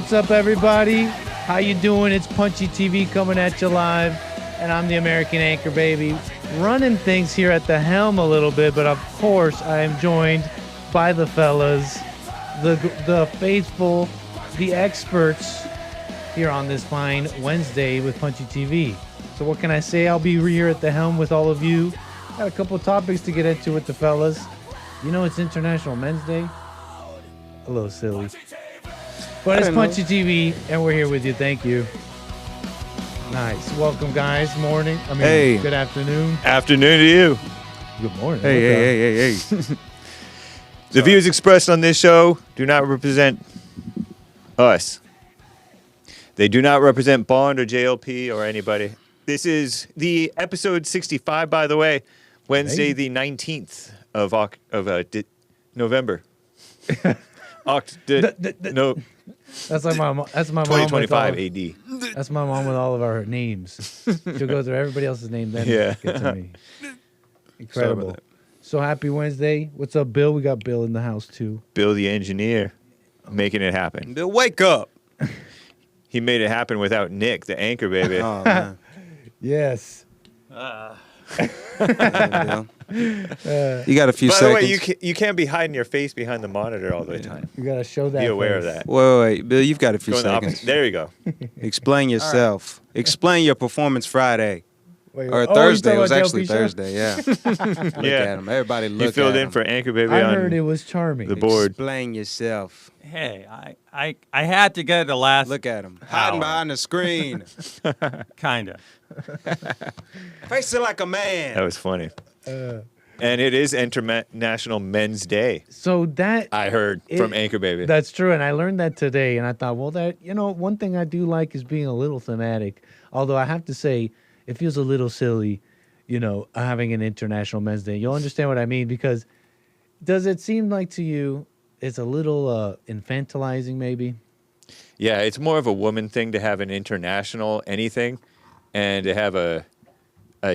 What's up, everybody? How you doing? It's Punchie TV coming at you live, and I'm the American Anchor Baby, running things here at the helm a little bit, but of course I am joined by the fellas, the faithful, the experts here on this fine Wednesday with Punchie TV. So what can I say? I'll be here at the helm with all of you. Got a couple of topics to get into with the fellas. You know it's International Men's Day. A little silly. But it's Punchie TV, and we're here with you. Thank you. Nice. Welcome, guys. Morning. Hey. Good afternoon. Afternoon to you. Good morning. Hey. The views expressed on this show do not represent us. They do not represent Bond or JLP or anybody. This is the episode 65, by the way, Wednesday, the 19th of November. No. That's like my mom. That's my 2025 mom. AD. That's my mom with all of our names. She'll go through everybody else's name, then get to me. Incredible. So happy Wednesday. What's up, Bill? We got Bill in the house too. Bill the engineer, making it happen. Bill, wake up. He made it happen without Nick, the anchor baby. Oh, man. Yes. You got a few By seconds. the way, you can't be hiding your face behind the monitor all the time. You gotta show that. Be aware face. of that. Wait, Bill, you've got a few Go in the seconds. opposite. There you go. Explain yourself. Explain your performance Friday. Wait, Or oh, Thursday. you It was talking about actually JLP show? Thursday, yeah. Look Yeah. at him. Everybody look at him. You filled in for anchor baby I on heard it was charming. the board. Explain yourself. Hey, I had to get the last Look at him. Hiding behind the screen. kinda. Face it like a man. That was funny. And it is International Men's Day. So that I heard from Anchor Baby. That's true, and I learned that today, and I thought, well, one thing I do like is being a little thematic. Although I have to say, it feels a little silly, having an International Men's Day. You'll understand what I mean, because does it seem like to you it's a little infantilizing, maybe? Yeah, it's more of a woman thing to have an international anything, and to have a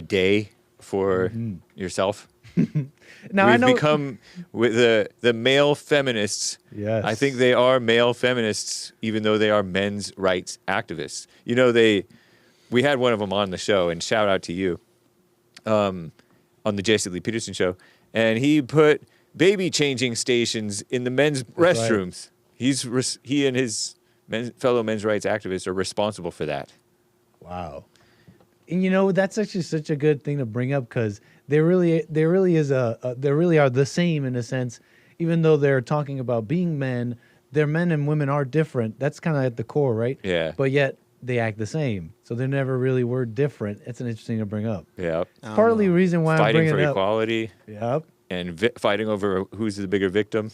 day for yourself. Now We've I know become with the male feminists. Yes. I think they are male feminists, even though they are men's rights activists. We had one of them on the show, and shout out to you, on the Jesse Lee Peterson show, and he put baby changing stations in the men's restrooms. Right. He and his fellow men's rights activists are responsible for that. Wow. And that's actually such a good thing to bring up, because there really are the same in a sense, even though they're talking about being men. Their men and women are different. That's kind of at the core, right? Yeah. But yet they act the same, so they never really were different. It's an interesting to bring up. Yep. Partly the reason why I'm Fighting bringing for it up. equality. Yep. And fighting over who's the bigger victim.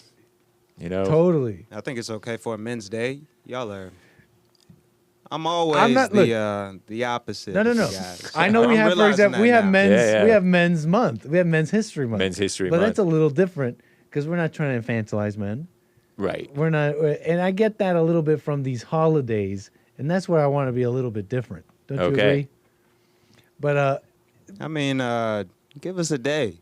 Totally. I think it's okay for a men's day. Y'all are... I'm always the opposite. No. of you guys. I know we I'm have, for realizing example, we that have now. men's, we have Men's Month, we have Men's History Month. Men's History but Month. that's a little different, because we're not trying to infantilize men. Right. We're not, and I get that a little bit from these holidays, and that's where I want to be a little bit different. Don't you agree? But I mean, give us a day.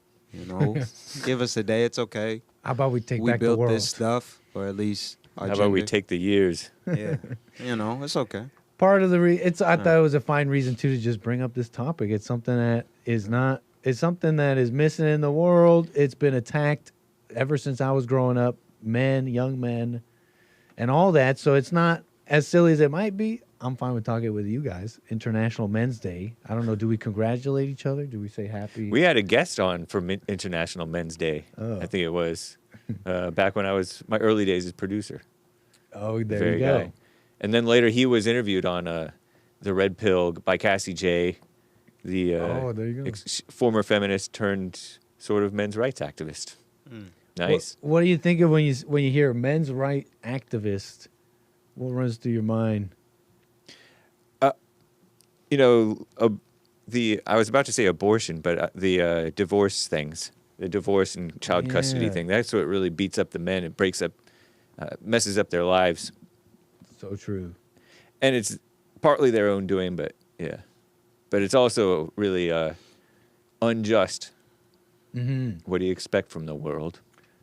Give us a day. It's okay. how about we take We back the built world? this stuff, or at least our How about we gender. take the years? Yeah, it's okay. Part of the I thought it was a fine reason too to just bring up this topic. It's something that is not. It's something that is missing in the world. It's been attacked ever since I was growing up. Men, young men, and all that. So it's not as silly as it might be. I'm fine with talking with you guys. International Men's Day. I don't know. Do we congratulate each other? Do we say happy? We had a guest on for International Men's Day. Oh. I think it was back when I was my early days as producer. Oh, there Very you go. guy. And then later he was interviewed on The Red Pill by Cassie J, the there you go. former feminist turned sort of men's rights activist. Nice. What do you think of when you hear men's right activist? What runs through your mind? I was about to say abortion, but the divorce things, the divorce and child custody thing, that's what really beats up the men. It breaks up, messes up their lives. So true. And it's partly their own doing, but yeah. But it's also really unjust. Mm-hmm. What do you expect from the world?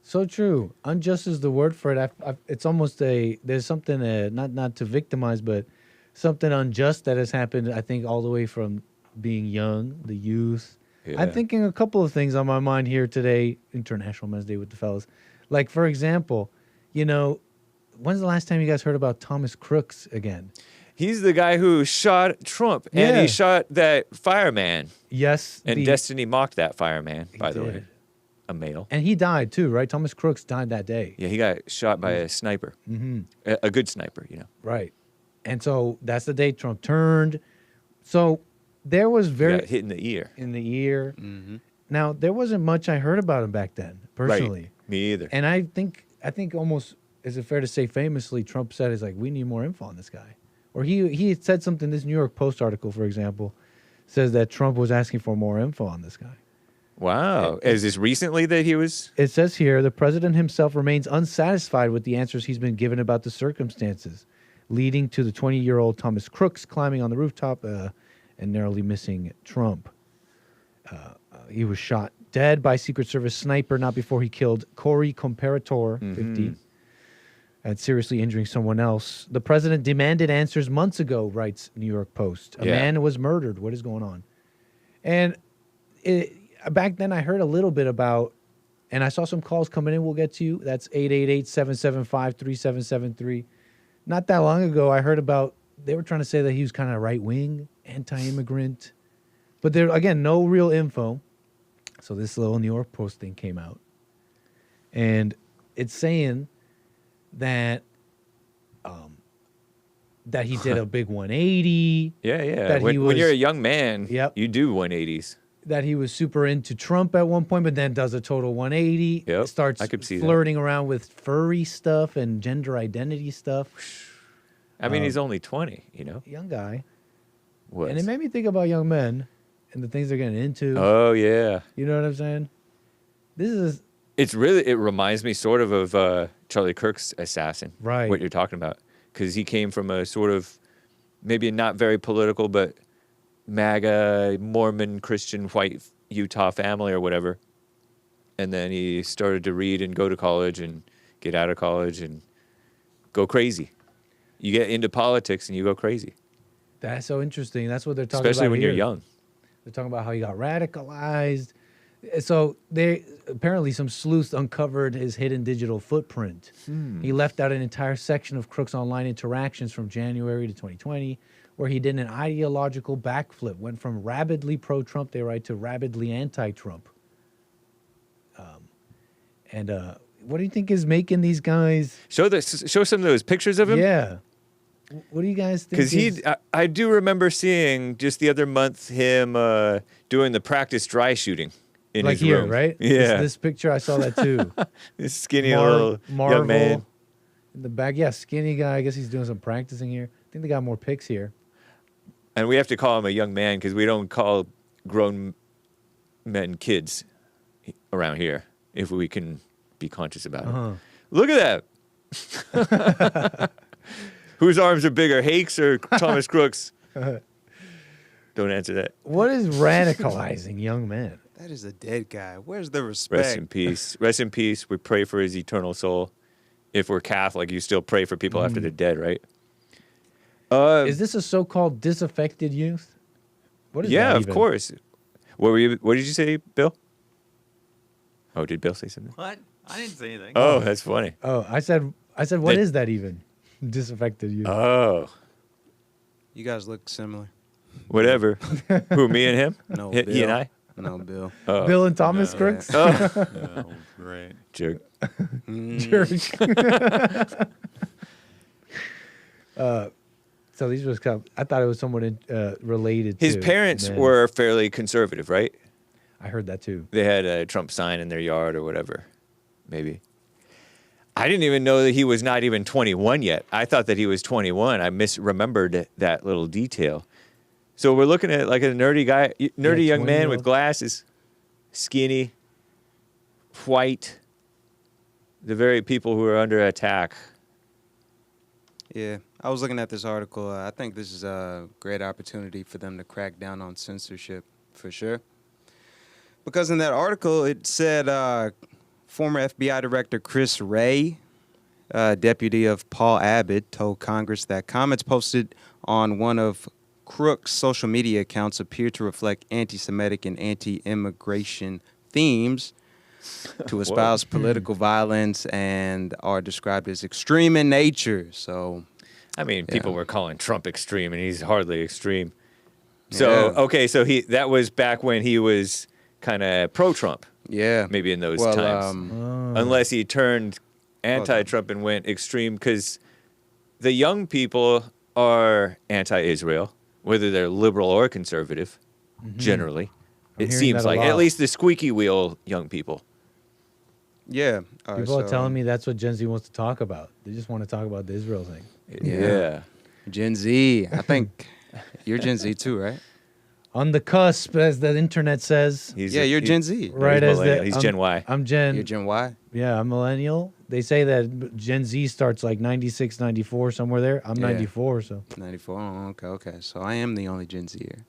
So true. Unjust is the word for it. It's almost there's something not to victimize, but something unjust that has happened. I think all the way from being young, the youth. Yeah. I'm thinking a couple of things on my mind here today. International Men's Day with the fellas. Like for example, when's the last time you guys heard about Thomas Crooks again? He's the guy who shot Trump, and he shot that fireman. Yes. And Destiny mocked that fireman, by the way. did. A male. And he died too, right? Thomas Crooks died that day. Yeah, he got shot by a sniper. Mm-hmm. A good sniper, Right. And so that's the day Trump turned. So there was He got hit in the ear. Mm-hmm. Now, there wasn't much I heard about him back then, personally. Right. Me either. And I think almost, is it fair to say, famously, Trump said, is like, we need more info on this guy. Or he had said something, this New York Post article, for example, says that Trump was asking for more info on this guy. Wow. Is this recently that he was? It says here, the president himself remains unsatisfied with the answers he's been given about the circumstances leading to the 20-year-old Thomas Crooks climbing on the rooftop and narrowly missing Trump. He was shot dead by Secret Service sniper not before he killed Corey Comparator, 50, and seriously injuring someone else. The president demanded answers months ago, writes New York Post. A man was murdered. What is going on? And back then I heard a little bit about, and I saw some calls coming in we'll get to you. That's 888-775-3773. Not that long ago, I heard about, they were trying to say that he was kind of right-wing, anti-immigrant. But there, again, no real info. So this little New York Post thing came out. And it's saying that that he did a big 180. Yeah. That When you're a young man, Yep. you do 180s. That he was super into Trump at one point, but then does a total 180. Yep, Starts I could see flirting around with furry stuff and gender identity stuff. I mean, he's only 20, Young guy. Was. And it made me think about young men and the things they're getting into. Oh, yeah. You know what I'm saying? It reminds me sort of Charlie Kirk's Assassin. Right. What you're talking about. Because he came from a sort of, maybe not very political, but MAGA, Mormon, Christian, white Utah family or whatever. And then he started to read and go to college and get out of college and go crazy. You get into politics and you go crazy. That's so interesting. That's what they're talking about. Especially when here. you're young. They're talking about how he got radicalized. So apparently some sleuths uncovered his hidden digital footprint. He left out an entire section of Crooks' online interactions from January to 2020, where he did an ideological backflip, went from rabidly pro-Trump, they write, to rabidly anti-Trump. What do you think is making these guys? Show some of those pictures of him. Yeah. What do you guys think? Because I do remember seeing just the other month him doing the practice dry shooting in like his here, room. right? Yeah. This picture, I saw that too. This skinny little young man. In the back, yeah, skinny guy. I guess he's doing some practicing here. I think they got more pics here. And we have to call him a young man because we don't call grown men kids around here if we can be conscious about it. Look at that. Whose arms are bigger, Hakes or Thomas Crooks? Don't answer that. What is radicalizing young men? That is a dead guy. Where's the respect? Rest in peace. Rest in peace. We pray for his eternal soul. If we're Catholic, you still pray for people after they're dead, right? Is this a so-called disaffected youth? What is that yeah, of even? course. What did you say, Bill? Oh, did Bill say something? What? I didn't say anything. Oh, that's funny. Oh, I said, what is that even? Disaffected youth. Oh, You guys look similar. whatever. Who, me and him? No, He Bill. and I? No, Bill. Oh, Bill and Thomas No. Crooks? Oh, great. jerk. Church. So these was kind of, I thought it was someone related His to parents men. were fairly conservative, right? I heard that too. They had a Trump sign in their yard or whatever, maybe. I didn't even know that he was not even 21 yet. I thought that he was 21. I misremembered that little detail. So we're looking at like a nerdy young man with 20-year-old. glasses, skinny, white, the very people who are under attack. Yeah, I was looking at this article. I think this is a great opportunity for them to crack down on censorship, for sure. Because in that article, it said Former FBI Director Chris Wray, deputy of Paul Abbott, told Congress that comments posted on one of Crooks' social media accounts appear to reflect anti-Semitic and anti-immigration themes, to espouse political violence, and are described as extreme in nature. So, I mean, people were calling Trump extreme, and he's hardly extreme. So, okay, so that was back when he was kind of pro-Trump. Yeah. Maybe in those times. Unless he turned anti-Trump and went extreme, because the young people are anti-Israel, whether they're liberal or conservative, generally. It seems like, at least the squeaky wheel young people. Yeah. People are telling me that's what Gen Z wants to talk about. They just want to talk about the Israel thing. Yeah. Gen Z. I think you're Gen Z too, right? On the cusp, as the internet says. You're Gen Z. Right, he's Gen Y. I'm Gen... You're Gen Y? Yeah, I'm millennial. They say that Gen Z starts like 96, 94, somewhere there. I'm 94, so... 94, okay. So I am the only Gen Z-er.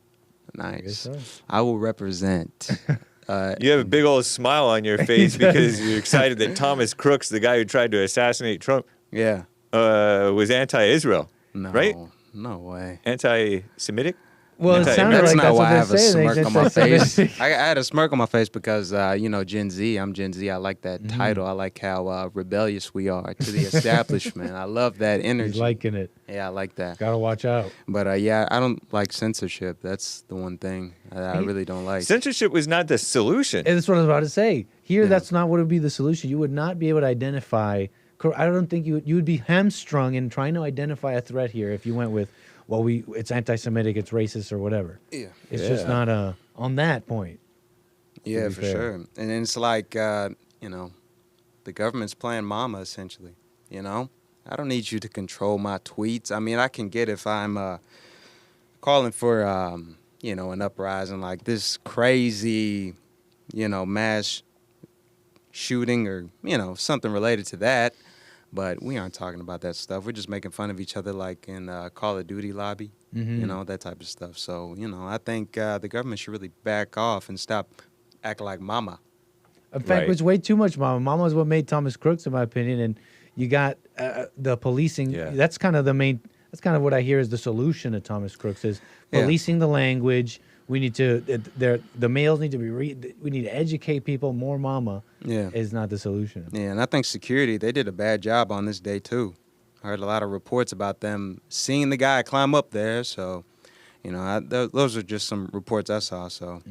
Nice. So. I will represent... You have a big old smile on your face because you're excited that Thomas Crooks, the guy who tried to assassinate Trump, was anti-Israel, right? No way. Anti-Semitic? Well, it sounded that's like not that's why what I have a they say. smirk on my face. I had a smirk on my face because, Gen Z. I'm Gen Z. I like that title. I like how rebellious we are to the establishment. I love that energy. He's liking it. Yeah, I like that. Gotta watch out. But, I don't like censorship. That's the one thing I really don't like. Censorship was not the solution. And that's what I was about to say. Here, that's not what would be the solution. You would not be able to identify... I don't think you would be hamstrung in trying to identify a threat here if you went with... Well, it's anti-Semitic, it's racist, or whatever. Yeah. It's just not on that point. Yeah, for sure. And then it's like, the government's playing mama, essentially. I don't need you to control my tweets. I mean, I can get if I'm calling for, an uprising like this crazy, mass shooting or, something related to that. But we aren't talking about that stuff. We're just making fun of each other like in Call of Duty lobby, that type of stuff. So, I think the government should really back off and stop acting like mama. In fact, it's way too much mama. Mama is what made Thomas Crooks, in my opinion. And you got the policing. Yeah. That's kind of what I hear is the solution to Thomas Crooks is policing the language. We need to, the males need to we need to educate people. More mama is not the solution. Yeah, and I think security, they did a bad job on this day, too. I heard a lot of reports about them seeing the guy climb up there. So, those are just some reports I saw. So,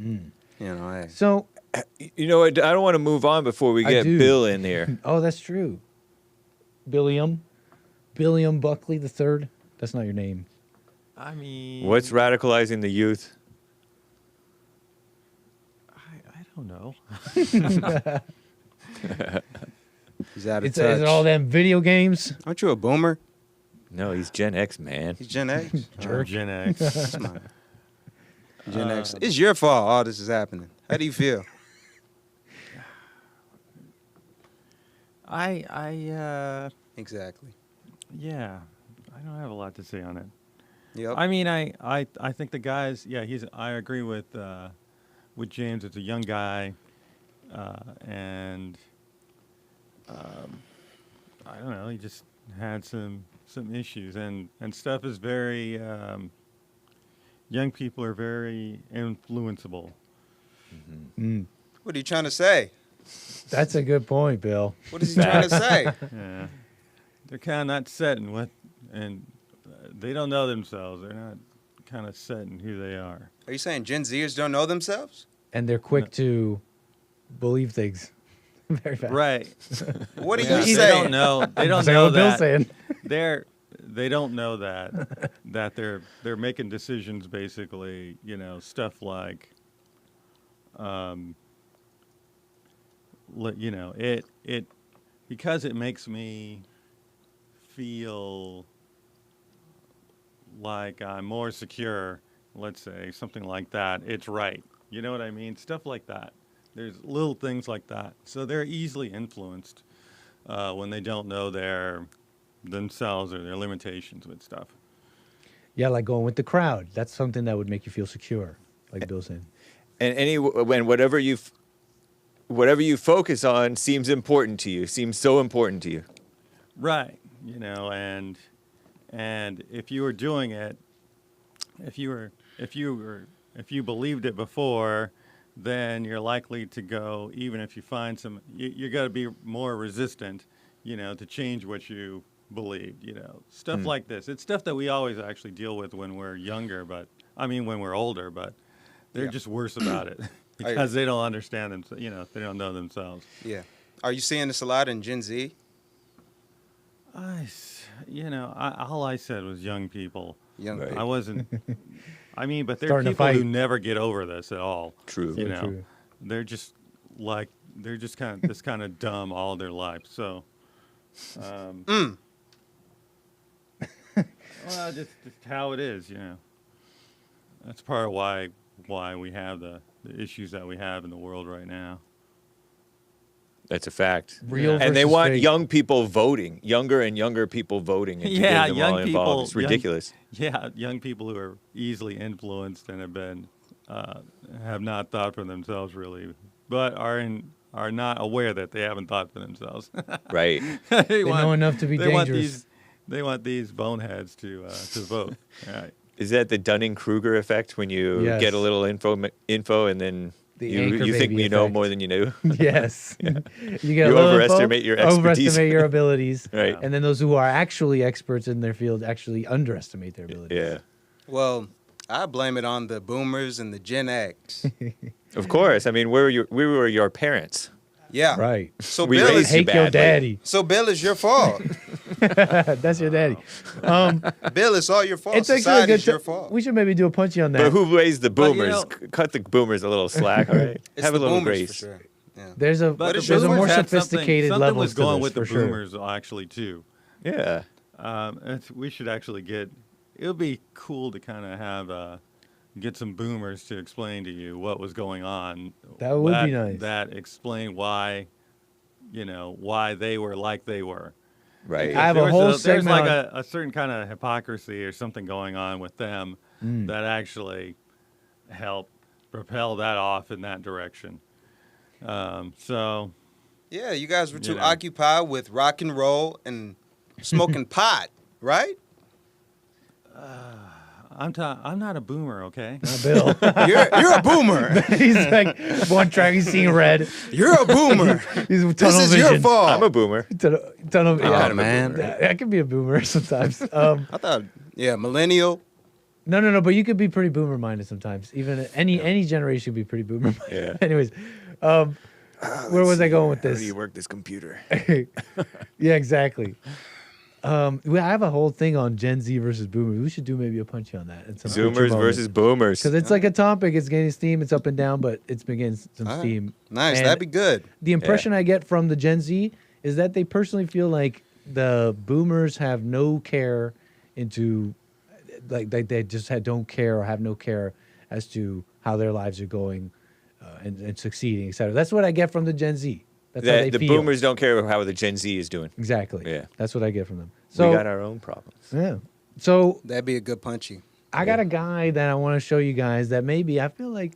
hey. So, I don't want to move on before we get Bill in here. Oh, that's true. Billiam Buckley III. That's not your name. I mean... What's radicalizing the youth? I don't know. He's out of touch. Is it all them video games? Aren't you a boomer? No, he's Gen X, man. He's Gen X? Gen X. Gen X. It's your fault all this is happening. How do you feel? Exactly. Yeah, I don't have a lot to say on it. Yep. I mean, I think the guys. Yeah, I agree with James. It's a young guy, and I don't know. He just had some issues, and stuff is very. Young people are very influenceable. What are you trying to say? That's a good point, Bill. What is he trying to say? Yeah, they're kind of not set in what, and they don't know themselves. They're not kind of set in who they are. Are you saying Gen Zers don't know themselves? And they're quick to believe things very fast. Right. What are you They saying? don't know. They don't Say know what Bill's that. saying. They don't know that they're making decisions basically. Stuff like, it because it makes me feel like I'm more secure. Let's say something like that. It's right. You know what I mean? Stuff like that. There's little things like that. So they're easily influenced when they don't know themselves or their limitations with stuff. Yeah, like going with the crowd. That's something that would make you feel secure, like Bill's saying. And whatever whatever you focus on seems important to you, seems so important to you. Right. And if you were doing it, if you believed it before, then you're likely to go, even if you find you're going to be more resistant, to change what you believed, stuff like this. It's stuff that we always actually deal with when we're younger, when we're older, but they're just worse about it because they don't understand them, they don't know themselves. Yeah. Are you seeing this a lot in Gen Z? All I said was young people. Young Right. people. I wasn't. but there are Starting to people who fight. never get over this at all. True. True. They're just kind of dumb all their life. So, well, just how it is. That's part of why we have the issues that we have in the world right now. That's a fact. Real And they versus want fake. young people voting, younger and younger people voting, and to get them all young involved. people. It's ridiculous. Young people who are easily influenced and have not thought for themselves really, but are not aware that they haven't thought for themselves. Right. They know enough to be dangerous. They want these boneheads to vote. Right. Is that the Dunning-Kruger effect when you Yes. get a little info and then The you anchor think baby you know effect. more than you know? Yes. You get You a little overestimate info, your expertise. overestimate your abilities. Right. And then those who are actually experts in their field actually underestimate their abilities. Yeah. Well, I blame it on the boomers and the Gen X. Of course. I mean, we were your parents. Yeah. Right. So We Bill raised is you Hate your badly. daddy. so Bill is your fault. That's your daddy. Bill, it's all your fault. It's actually a Society's good your fault. We should maybe do a punchy on that. But who raised the But, boomers? Cut the boomers a little slack, all right? It's Have a the little boomers grace. for sure. Yeah. There's a But is there's a your more boomers had sophisticated something level was to going this, with the for sure. boomers actually too. Yeah. We should actually it would be cool to kind of have get some boomers to explain to you what was going on. That would be nice. That explain why, why they were like they were. Right. I have a There's whole there's segment like on- a certain kind of hypocrisy or something going on with them that actually help propel that off in that direction. So Yeah, you guys were too know. occupied with rock and roll and smoking pot, right? I'm not a boomer, okay? Bill. You're a boomer. He's like one track. He's seeing red. You're a boomer. He's tunnel This is vision. your fault. I'm a boomer. Tunnel. I'm Yeah, kind of a man. boomer. I can be a boomer sometimes. I thought, millennial. No. But you could be pretty boomer minded sometimes. Even any generation could be pretty boomer minded. Yeah. Anyways, where was I going with How this? do you work this computer? Yeah, exactly. I have a whole thing on Gen Z versus boomers. We should do maybe a punchy on that. Zoomers versus boomers. Because it's like a topic. It's gaining steam. It's up and down, but it's been getting some All right. steam. Nice. And That'd be good. the impression I get from the Gen Z is that they personally feel like the boomers have no care into, like they just don't care or have no care as to how their lives are going and succeeding, etc. That's what I get from the Gen Z. That's how they The feel. boomers don't care how the Gen Z is doing. Exactly. Yeah. That's what I get from them. So We got our own problems. yeah. So That'd be a good punchy. I got a guy that I want to show you guys that maybe I feel like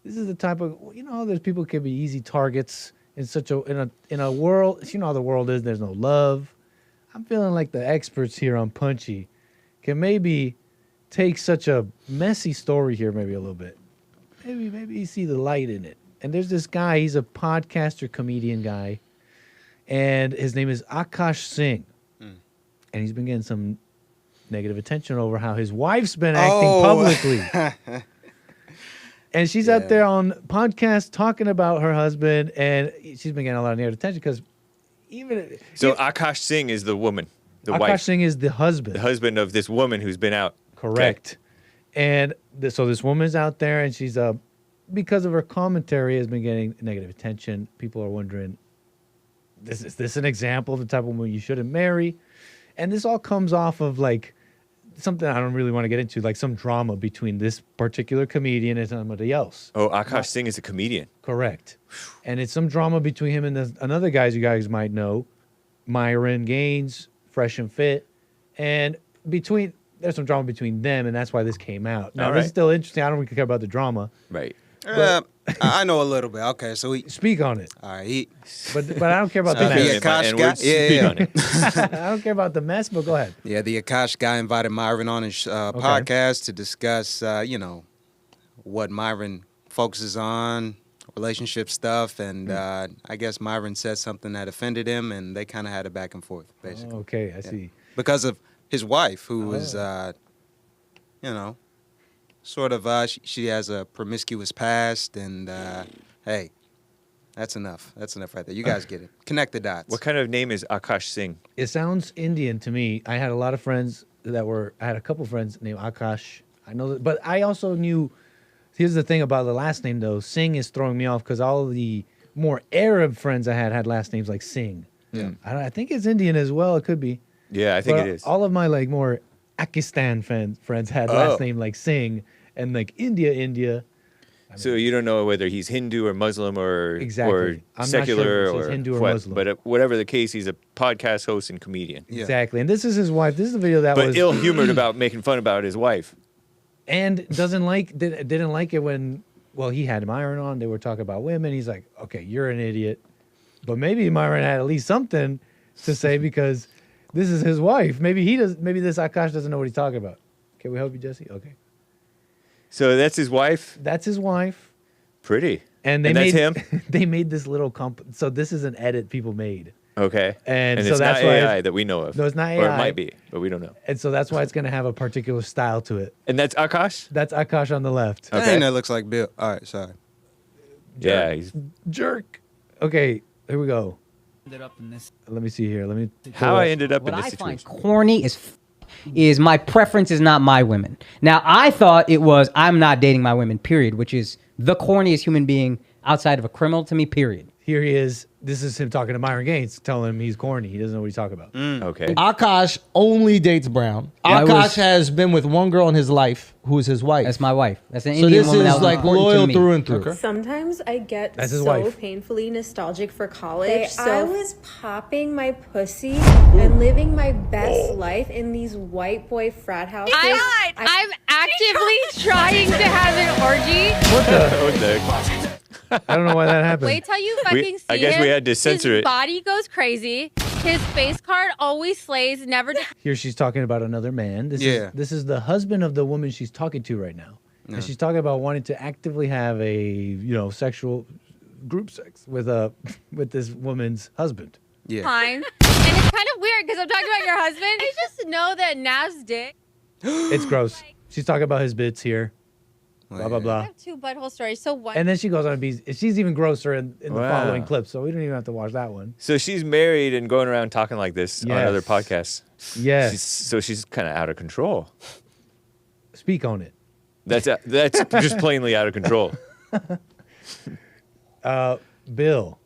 this is the type of there's people who can be easy targets in such in a world. How the world is. There's no love. I'm feeling like the experts here on Punchy can maybe take such a messy story here maybe a little bit. Maybe you see the light in it. And there's this guy. He's a podcaster, comedian guy, and his name is Akash Singh, and he's been getting some negative attention over how his wife's been acting publicly. And she's out there on podcasts talking about her husband, and she's been getting a lot of negative attention because So Akash Singh is the woman, the Akash wife, Singh is the husband. the husband of this woman who's been out. Correct. And so this woman's out there, and she's because of her commentary has been getting negative attention. People are wondering, is this an example of the type of woman you shouldn't marry? And this all comes off of like something I don't really want to get into, like some drama between this particular comedian and somebody else. Oh, Akash Singh is a comedian. Correct. And it's some drama between him and another guy you guys might know, Myron Gaines, Fresh and Fit. And there's some drama between them, and that's why this came out. Now, All this is right. still interesting. I don't really care about the drama. Right. I know a little bit. Okay, so Speak on it. all right. But I don't care about the The mess. Akash guy. Speak on it. I don't care about the mess, but go ahead. Yeah, the Akash guy invited Myron on his podcast to discuss, what Myron focuses on, relationship stuff, and I guess Myron said something that offended him, and they kind of had a back and forth, basically. Oh, okay, I see. Because of his wife, who was, sort of, she has a promiscuous past, and hey, that's enough. That's enough right there. You guys get it. Connect the dots. What kind of name is Akash Singh? It sounds Indian to me. I had a lot of friends I had a couple friends named Akash. I know that, but I also knew, here's the thing about the last name though, Singh is throwing me off because all of the more Arab friends I had last names like Singh. Yeah. I think it's Indian as well. It could be. Yeah, I think But it is. All of my like more Pakistan friends had last name like Singh and like India. So you don't know whether he's Hindu or Muslim or Exactly. or I'm not secular sure if it says or Hindu or what, Muslim. but whatever the case, he's a podcast host and comedian. Yeah. Exactly. And this is his wife. This is the video that But was ill-humored about making fun about his wife. and didn't like it when he had Myron on. They were talking about women. He's like, okay, you're an idiot, but maybe Myron had at least something to say because this is his wife. Maybe he does. Maybe this Akash doesn't know what he's talking about. Can we help you, Jesse? Okay, So that's his wife. that's his wife, Pretty. and they that's made him. they made this little So this is an edit people made, Okay. And so it's that's not why AI that we know of. No, it's not Or it AI. might be, but we don't know. and so that's why it's gonna have a particular style to it. And that's Akash. That's Akash on the left. Okay. Dang, that looks like Bill. All right, sorry. Yeah. He's, Jerk. Okay, here we go. Ended up in this. Let me see here. Let me. how I ended up What in I this find situation. corny is my preference is not my women. Now I thought it was I'm not dating my women. Period. Which is the corniest human being outside of a criminal to me. Period. Here he is. This is him talking to Myron Gaines, telling him he's corny. He doesn't know what he's talking about. Okay. Akash only dates brown. Yeah, Akash has been with one girl in his life who is his wife. That's my wife. That's an So Indian this woman. that is was like important to loyal me. through and through. Sometimes I get That's his so wife. painfully nostalgic for college. I So was popping my pussy and living my best life in these white boy frat houses. I'm actively trying to have an orgy. What the? What the- I don't know why that happened. Wait till you fucking see I guess him. we had to censor His it. body goes crazy. His face card always slays. Never. Here she's talking about another man. Yeah. This is the husband of the woman she's talking to right now. Yeah. And she's talking about wanting to actively have a, sexual group sex with this woman's husband. Yeah. Fine. And it's kind of weird because I'm talking about your husband. I just know that Nav's dick. It's gross. She's talking about his bits here. Blah, blah, I blah. have two butthole stories. So one. And then she goes on to be, she's even grosser in the Wow. following clip, so we don't even have to watch that one. So she's married and going around talking like this on Yes. other podcasts. Yes. So she's kind of out of control. Speak on it. That's just plainly out of control. Bill,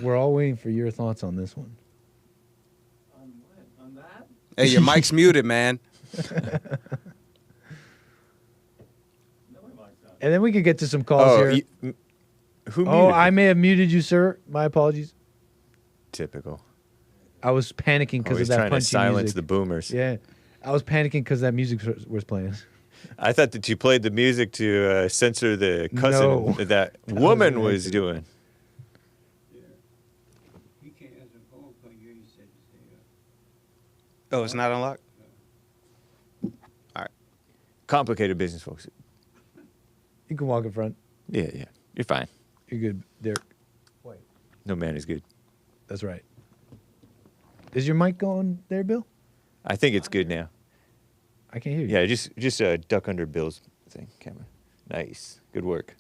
we're all waiting for your thoughts on this one. Hey, your mic's muted, man. And then we could get to some calls here. Who muted I him? may have muted you, sir. My apologies. Typical. I was panicking because Always of that trying to punchy silence music. the boomers. Yeah, I was panicking because that music was playing. I thought that you played the music to censor the cussing No. that woman was doing. Oh, it's not unlocked? Complicated business, folks. You can walk in front. Yeah. You're fine. You're good, Derrick. No man is good. That's right. Is your mic going there, Bill? I think it's good now. I can't hear you. Yeah, just duck under Bill's thing, camera. Nice. Good work.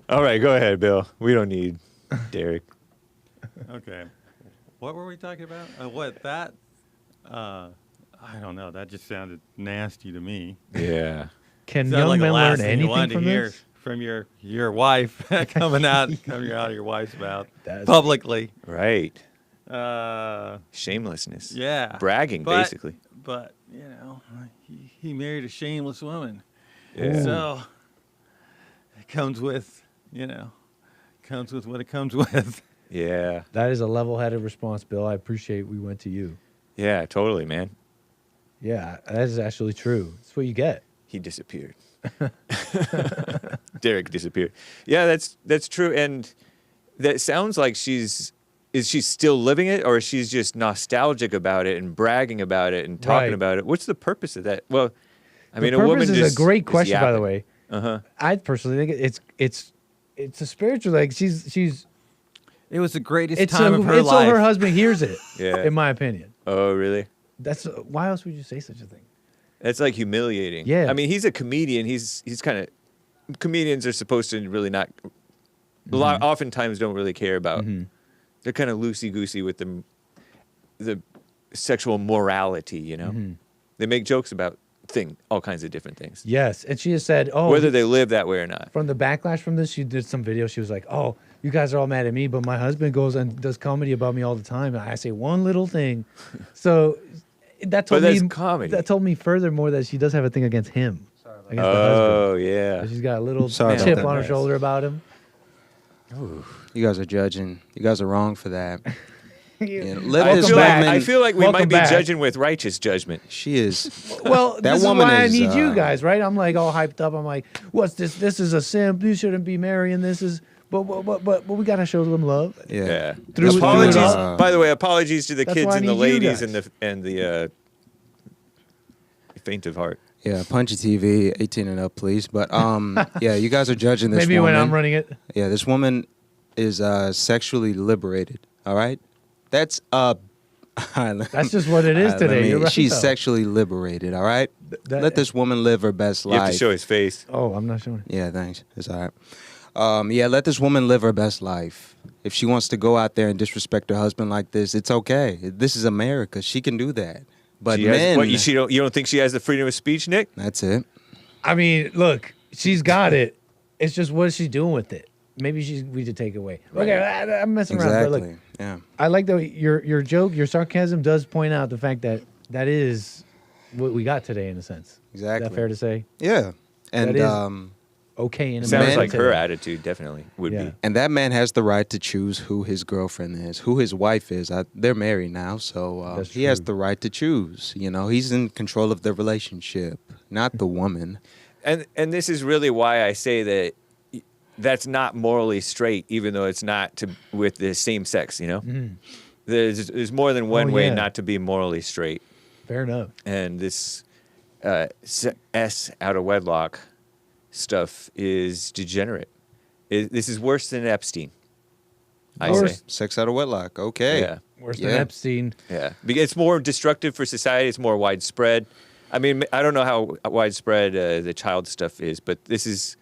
All right, go ahead, Bill. We don't need Derrick. Okay. What were we talking about? What that? I don't know. That just sounded nasty to me. Yeah. Can Sounded young like the men last learn thing you anything wanted from to hear this? from your wife coming out of your wife's mouth That's- publicly. Right. Uh, Shamelessness. yeah. Bragging, But- basically. But he married a shameless woman. Yeah. So it comes with what it comes with. Yeah. That is a level-headed response, Bill. I appreciate we went to you. Yeah, totally, man. Yeah, that is actually true. That's what you get. He disappeared. Derrick disappeared. Yeah, that's true. And that sounds like is she still living it, or is she just nostalgic about it and bragging about it and talking Right. about it? What's the purpose of that? Well, I mean, the a purpose woman is just a great is question, by the yapping. way. Uh-huh. I personally think it's a spiritual. Like she's It was the greatest it's time so, of her it's so life. her husband hears it. Yeah. In my opinion, Oh, really? that's why else would you say such a thing? That's like humiliating. Yeah. I mean, he's a comedian. He's kind of comedians are supposed to really not. A lot oftentimes don't really care about. They're kind of loosey goosey with the sexual morality. You know, they make jokes about all kinds of different things, Yes, and she has said, "Oh, whether they live that way or not." from the backlash from this, she did some video. She was like, "Oh, you guys are all mad at me, but my husband goes and does comedy about me all the time. And I say one little thing." So that told But that's me comedy. That told me furthermore that she does have a thing against him, against the husband. Oh yeah. So she's got a little Sorry about chip that, on her guys. shoulder about him. You guys are judging. You guys are wrong for that. Yeah, let I this feel, woman. I feel like we Welcome might be back. judging with righteous judgment. She is. Well, That this woman is why I is, need you uh, guys, right? I'm like all hyped up. I'm like, "What's this? This is a simp. You shouldn't be marrying. This is." But we gotta show them love. Yeah. Through- Apologies. through it all. By the way, apologies to the That's kids why I and the need you ladies guys. and the faint of heart. Yeah, Punchie TV, 18 and up, please. But yeah, you guys are judging this Maybe woman. when I'm running it. Yeah, this woman is sexually liberated. All right, that's That's just what it is let today. me- You're right, she's though. sexually liberated. All right, that- let this woman live her best You have life. to show his face. Oh, I'm not showing. Yeah, thanks. It's all right. Yeah, let this woman live her best life. If she wants to go out there and disrespect her husband like this, it's okay. This is America. She can do that. But She has- men, what, you don't think she has the freedom of speech, Nick? that's it. I mean, look, she's got it. It's just what is she doing with it? Maybe we should take it away. Okay, I'm messing around. But Exactly. look, Yeah. I like that your joke, your sarcasm does point out the fact that that is what we got today in a sense. Exactly. Is that fair to say? Yeah. And That is- Okay, in Sounds America like her today. attitude definitely would Yeah. be. And that man has the right to choose who his girlfriend is, who his wife is. They're married now, so That's he has true. the right to choose. You know, he's in control of the relationship, not the woman. And this is really why I say that that's not morally straight, even though it's not with the same sex. You know, there's more than one Oh, way yeah. not to be morally straight. Fair enough. And this out of wedlock stuff is degenerate. This is worse than Epstein. I say. Worse. Sex out of wedlock. Okay. Yeah. Worse than Yeah. Epstein. Yeah, it's more destructive for society. It's more widespread. I mean, I don't know how widespread the child stuff is, but this is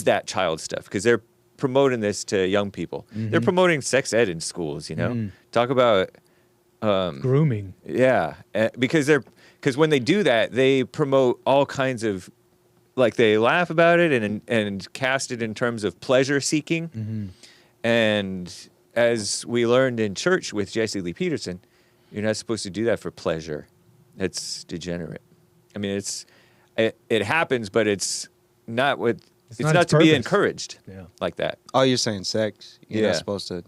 that child stuff because they're promoting this to young people. They're promoting sex ed in schools. You know, talk about Grooming. yeah, because when they do that, they promote all kinds of like they laugh about it and cast it in terms of pleasure seeking. And as we learned in church with Jesse Lee Peterson, you're not supposed to do that for pleasure. It's degenerate. I mean, it happens, but it's not what it's not not its to be purpose. encouraged Yeah. like that. Oh, you're saying sex? You're Yeah. not supposed to.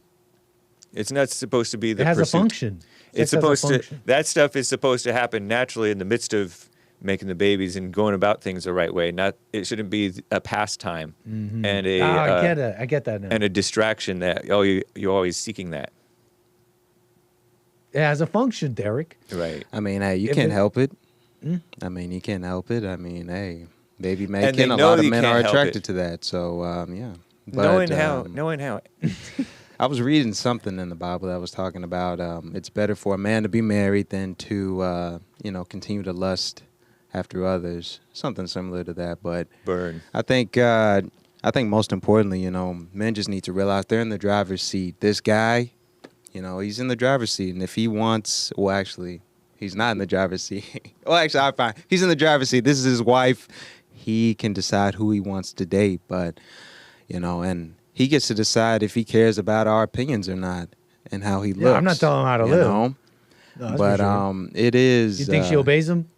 It's not supposed to be the It has pursuit. a function. It's Sex has a supposed to. function. That stuff is supposed to happen naturally in the midst of making the babies and going about things the right way. Not. It shouldn't be a pastime and a I get it. I get that now. and a distraction that you're always seeking that. It has a function, Derrick. Right. I mean, hey, you If can't it- help it. I mean, you can't help it. I mean, hey, baby And making, they a know lot of you men can't are help attracted it. to that. So, yeah. But, Knowing how. I was reading something in the Bible that was talking about it's better for a man to be married than to, continue to lust after others. Something similar to that. But Burn. I think most importantly, men just need to realize they're in the driver's seat. This guy, he's in the driver's seat. And if he wants, well, actually, he's not in the driver's seat. Well, actually, I'm fine. He's in the driver's seat. This is his wife. He can decide who he wants to date. But, and he gets to decide if he cares about our opinions or not and how he looks. Yeah, I'm not telling him how to live. know? No, that's But for sure. it is. You think she obeys him?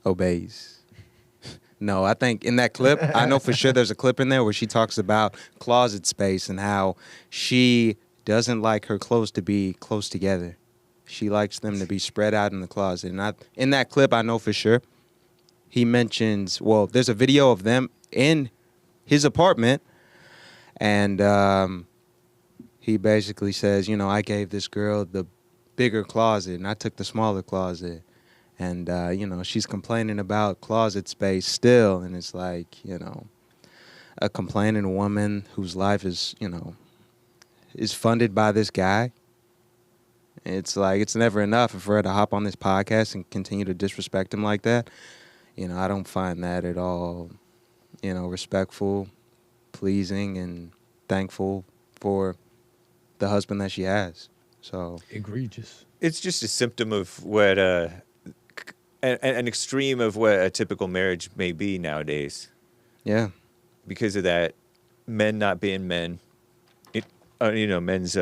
Obeys. No, I think in that clip, I know for sure there's a clip in there where she talks about closet space and how she doesn't like her clothes to be close together. she likes them to be spread out in the closet. And in that clip, I know for sure, he mentions, well, there's a video of them in his apartment, and he basically says, I gave this girl the bigger closet, and I took the smaller closet. And, she's complaining about closet space still, and it's like, a complaining woman whose life is, is funded by this guy. It's like, it's never enough for her to hop on this podcast and continue to disrespect him like that. I don't find that at all, respectful, pleasing, and thankful for the husband that she has. So egregious. It's just a symptom of what an extreme of what a typical marriage may be nowadays. Yeah. Because of that, men not being men. Men's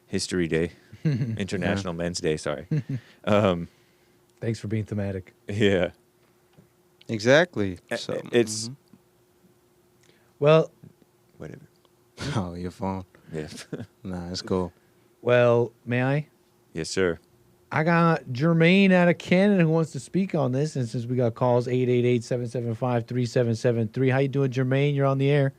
History Day. International Men's Day, sorry. Thanks for being thematic. Yeah. Exactly. So it's well, whatever. Oh, your phone. Yeah. Nah, it's cool. Well, may I? Yes, sir. I got Jermaine out of Canada who wants to speak on this, and since we got calls 888-775-3773. How you doing, Jermaine? You're on the air.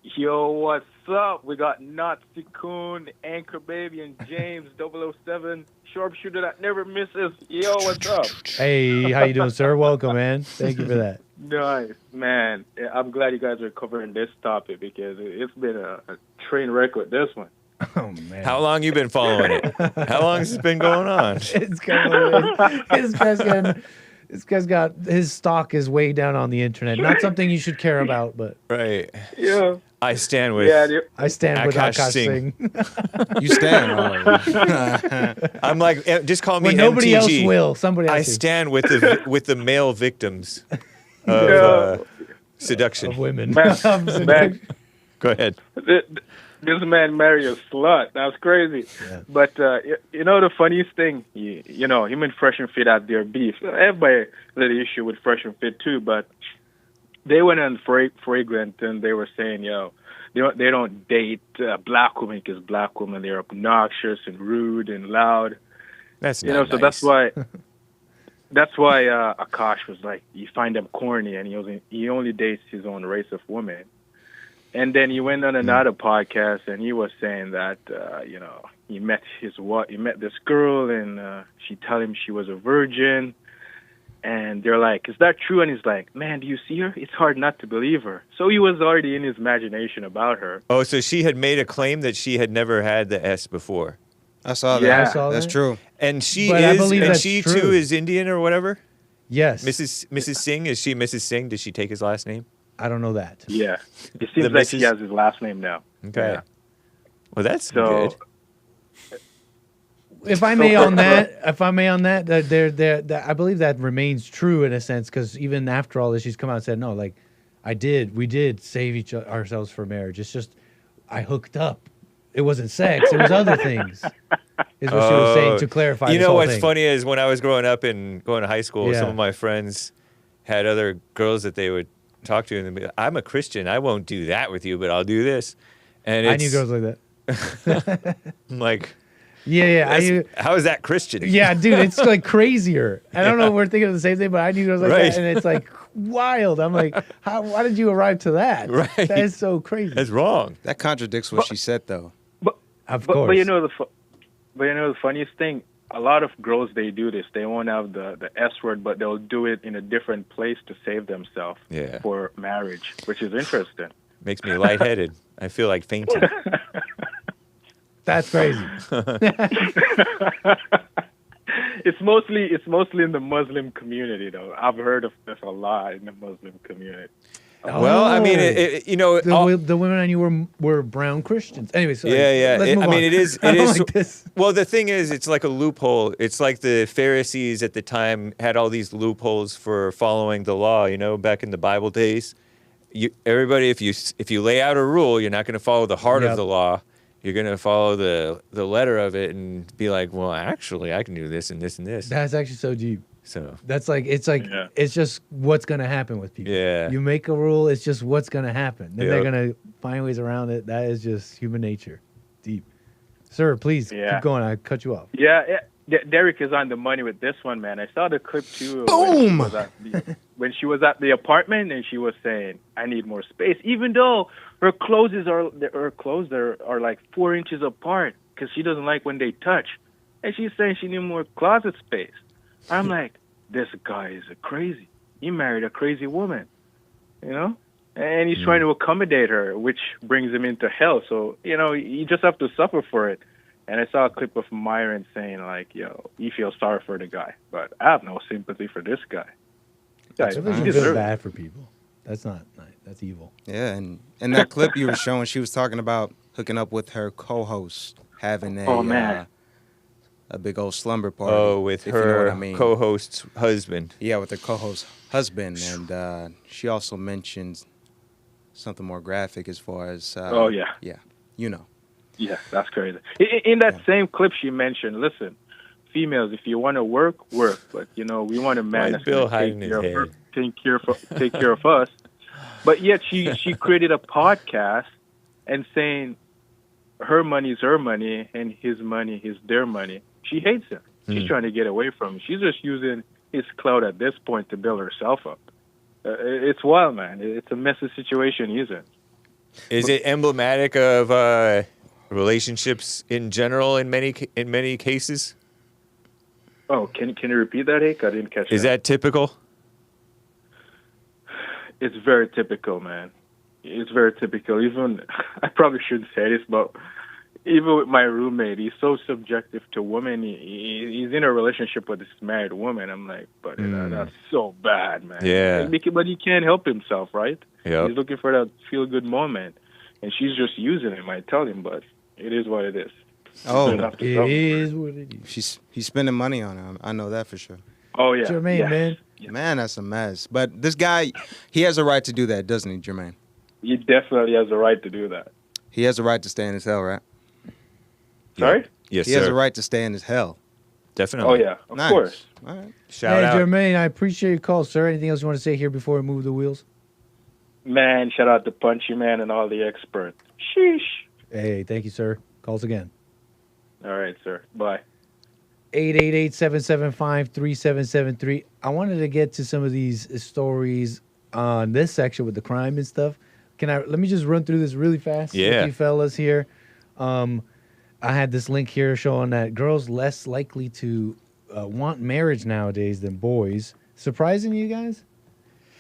Yo, what's up? We got Nazi Coon, Anchor Baby, and James 007, sharpshooter that never misses. Yo, what's up? Hey, how you doing, sir? Welcome, man. Thank you for that. Nice, man. I'm glad you guys are covering this topic because it's been a train wreck with this one. Oh, man. How long you been following it? How long has it been going on? This guy's got his stock is way down on the internet. Not something you should care about, but right. Yeah. I stand with. Yeah, I stand with Akash Akash Singh. You stand. I'm like, just call me when nobody MTG. else will. Somebody else. I stand with the male victims of seduction of women. Man, go ahead. This man married a slut. That's crazy. Yeah. But, the funniest thing, him and Fresh and Fit had their beef. Everybody had an issue with Fresh and Fit, too, but they went on Fragrant and they were saying, they don't date black women because black women, they're obnoxious and rude and loud. That's not so nice. that's why Akash was like, you find them corny, and he only dates his own race of women. And then he went on another podcast, and he was saying that, he met this girl, and she told him she was a virgin. And they're like, is that true? And he's like, man, do you see her? It's hard not to believe her. So he was already in his imagination about her. Oh, so she had made a claim that she had never had the S before. I saw that. Yeah. I saw That's true. And she But I believe that's she true. too is Indian or whatever? Yes. Mrs. Singh, is she Mrs. Singh? Does she take his last name? I don't know that. Yeah. It seems like he has his last name now. Okay. Yeah. Well, that's So, good. If I may on that, I believe that remains true in a sense, because even after all this, she's come out and said, no, like, we did save ourselves for marriage. It's just, I hooked up. It wasn't sex. It was other things. Is what she was saying to clarify. You this know whole what's thing. funny is when I was growing up and going to high school, Yeah. some of my friends had other girls that they would talk to, and they'd be like, I'm a Christian. I won't do that with you, but I'll do this. And I knew girls like that. I'm like, yeah. how is that Christian? Yeah, dude, it's like crazier. I don't know if we're thinking of the same thing, but I knew girls like Right. that, and it's like wild. I'm like, why did you arrive to that? Right. That is so crazy. That's wrong. That contradicts what she said, though. Of course. But the funniest thing, a lot of girls, they do this. They won't have the S word, but they'll do it in a different place to save themselves for marriage, which is interesting. Makes me lightheaded. I feel like fainting. That's crazy. It's mostly in the Muslim community, though. I've heard of this a lot in the Muslim community. Well, I mean, the women I knew were brown Christians. Anyway, sorry. Yeah. Let's move on. It is. I don't like this. Well, the thing is, it's like a loophole. It's like the Pharisees at the time had all these loopholes for following the law. Back in the Bible days, everybody, if you lay out a rule, you're not going to follow the heart of the law. You're going to follow the letter of it and be like, well, actually, I can do this and this and this. That's actually so deep. So that's like it's just what's gonna happen with people. Yeah. You make a rule, it's just what's gonna happen. Then they're Yep. gonna find ways around it. That is just human nature, deep. Sir, please Yeah. keep going. I cut you off. Yeah, Derrick is on the money with this one, man. I saw the clip too. Boom! When she was at the apartment and she was saying, "I need more space," even though her clothes are like 4 inches apart because she doesn't like when they touch, and she's saying she needs more closet space. I'm like, this guy is crazy. He married a crazy woman, you know, and he's trying to accommodate her, which brings him into hell. So you just have to suffer for it. And I saw a clip of Myron saying, like, he feels sorry for the guy. But I have no sympathy for this guy. I feel bad for people. That's not nice. That's evil. Yeah, and in that clip you were showing, she was talking about hooking up with her co-host, having a big old slumber party. Oh, with her co-host's husband. Yeah, with her co-host's husband. And she also mentioned something more graphic as far as... Yeah, Yeah, that's crazy. In that same clip, she mentioned, listen, females, if you want to work, but we want a man that's going to take care of us. But yet she created a podcast and saying her money is her money and his money is their money. She hates him. She's trying to get away from him. She's just using his clout at this point to build herself up. It's wild, man. It's a messy situation he's in. Is it emblematic of relationships in general in many cases? Oh, can you repeat that, Hake? I didn't catch that. Is that typical? It's very typical, man. It's very typical. Even I probably shouldn't say this, but even with my roommate, he's so subjective to women. He's in a relationship with this married woman. I'm like, but that's so bad, man. Yeah. But he can't help himself, right? Yep. He's looking for that feel-good moment, and she's just using him. I tell him, but it is what it is. Oh, it is what it is. He's spending money on her. I know that for sure. Oh, yeah. Jermaine, man. Yeah. Man, that's a mess. But this guy, he has a right to do that, doesn't he, Jermaine? He definitely has a right to do that. He has a right to stay in his hell, right? Sorry? Yes, he has a right to stay in his hell. Definitely. Oh, yeah. Of course. All right. Shout out. Jermaine, I appreciate your call, sir. Anything else you want to say here before we move the wheels? Man, shout out to Punchie, man, and all the experts. Sheesh. Hey, thank you, sir. Calls again. All right, sir. Bye. 888-775-3773. I wanted to get to some of these stories on this section with the crime and stuff. Let me just run through this really fast with you fellas here. I had this link here showing that girls less likely to want marriage nowadays than boys. Surprising you guys?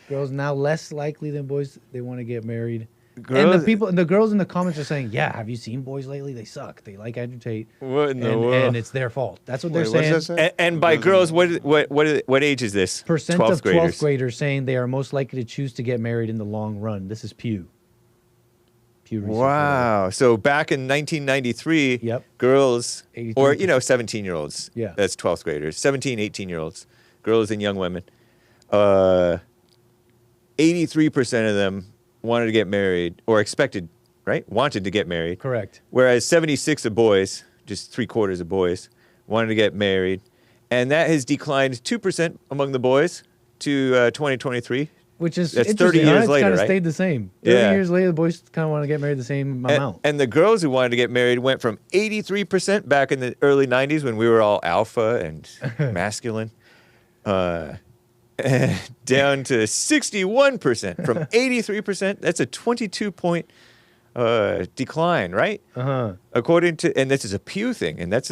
Girls now less likely than boys, they want to get married. And the girls in the comments are saying, "Yeah, have you seen boys lately? They suck. They like agitate, what in the world? And it's their fault." That's what they're saying. And by girls, what age is this? Percent of 12th graders saying they are most likely to choose to get married in the long run. This is Pew research. Wow. So back in 1993, girls, or 17-year-olds. Yeah, that's 12th graders. 17, 18-year-olds, girls and young women. 83% of them wanted to get married, or wanted to get married. Correct. Whereas 76 of boys, just 3/4 of boys, wanted to get married. And that has declined 2% among the boys to 2023. Which is that's 30 years later, kind of right? stayed the same. 30 years later, the boys kind of want to get married the same amount. And the girls who wanted to get married went from 83% back in the early 90s when we were all alpha and masculine, down to 61% from 83%. That's a 22-point decline, right? According to, and this is a Pew thing, and that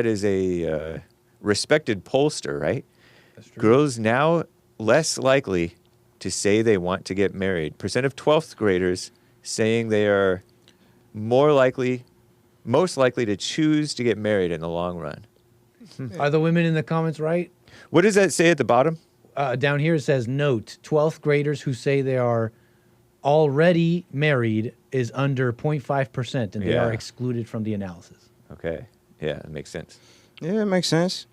is a respected pollster, right? That's true. Girls now less likely to say they want to get married. Percent of 12th graders saying they are most likely to choose to get married in the long run. Are the women in the comments right? What does that say at the bottom? Down here it says, note, 12th graders who say they are already married is under 0.5%, and they are excluded from the analysis. Okay. Yeah, that makes sense. Yeah, it makes sense.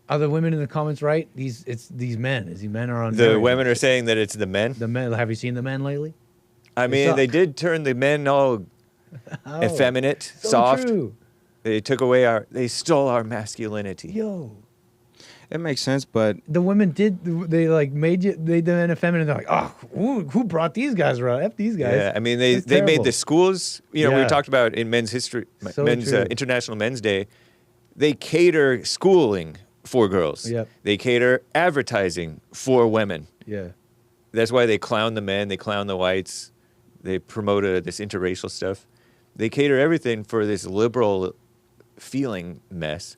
Are the women in the comments right? It's these men. These men are on. The women are saying that it's the men? The men. Have you seen the men lately? I mean, they did turn the men all effeminate, soft. True. They stole our masculinity. Yo. It makes sense, but the women they like made them effeminate. They're like, oh, who brought these guys around? F these guys. Yeah, I mean they That's made terrible. the schools. We Yeah. talked about in Men's History, So Men's true. International Men's Day. They cater schooling for girls. Yep. They cater advertising for women. Yeah. That's why they clown the men. They clown the whites. They promote this interracial stuff. They cater everything for this liberal feeling mess.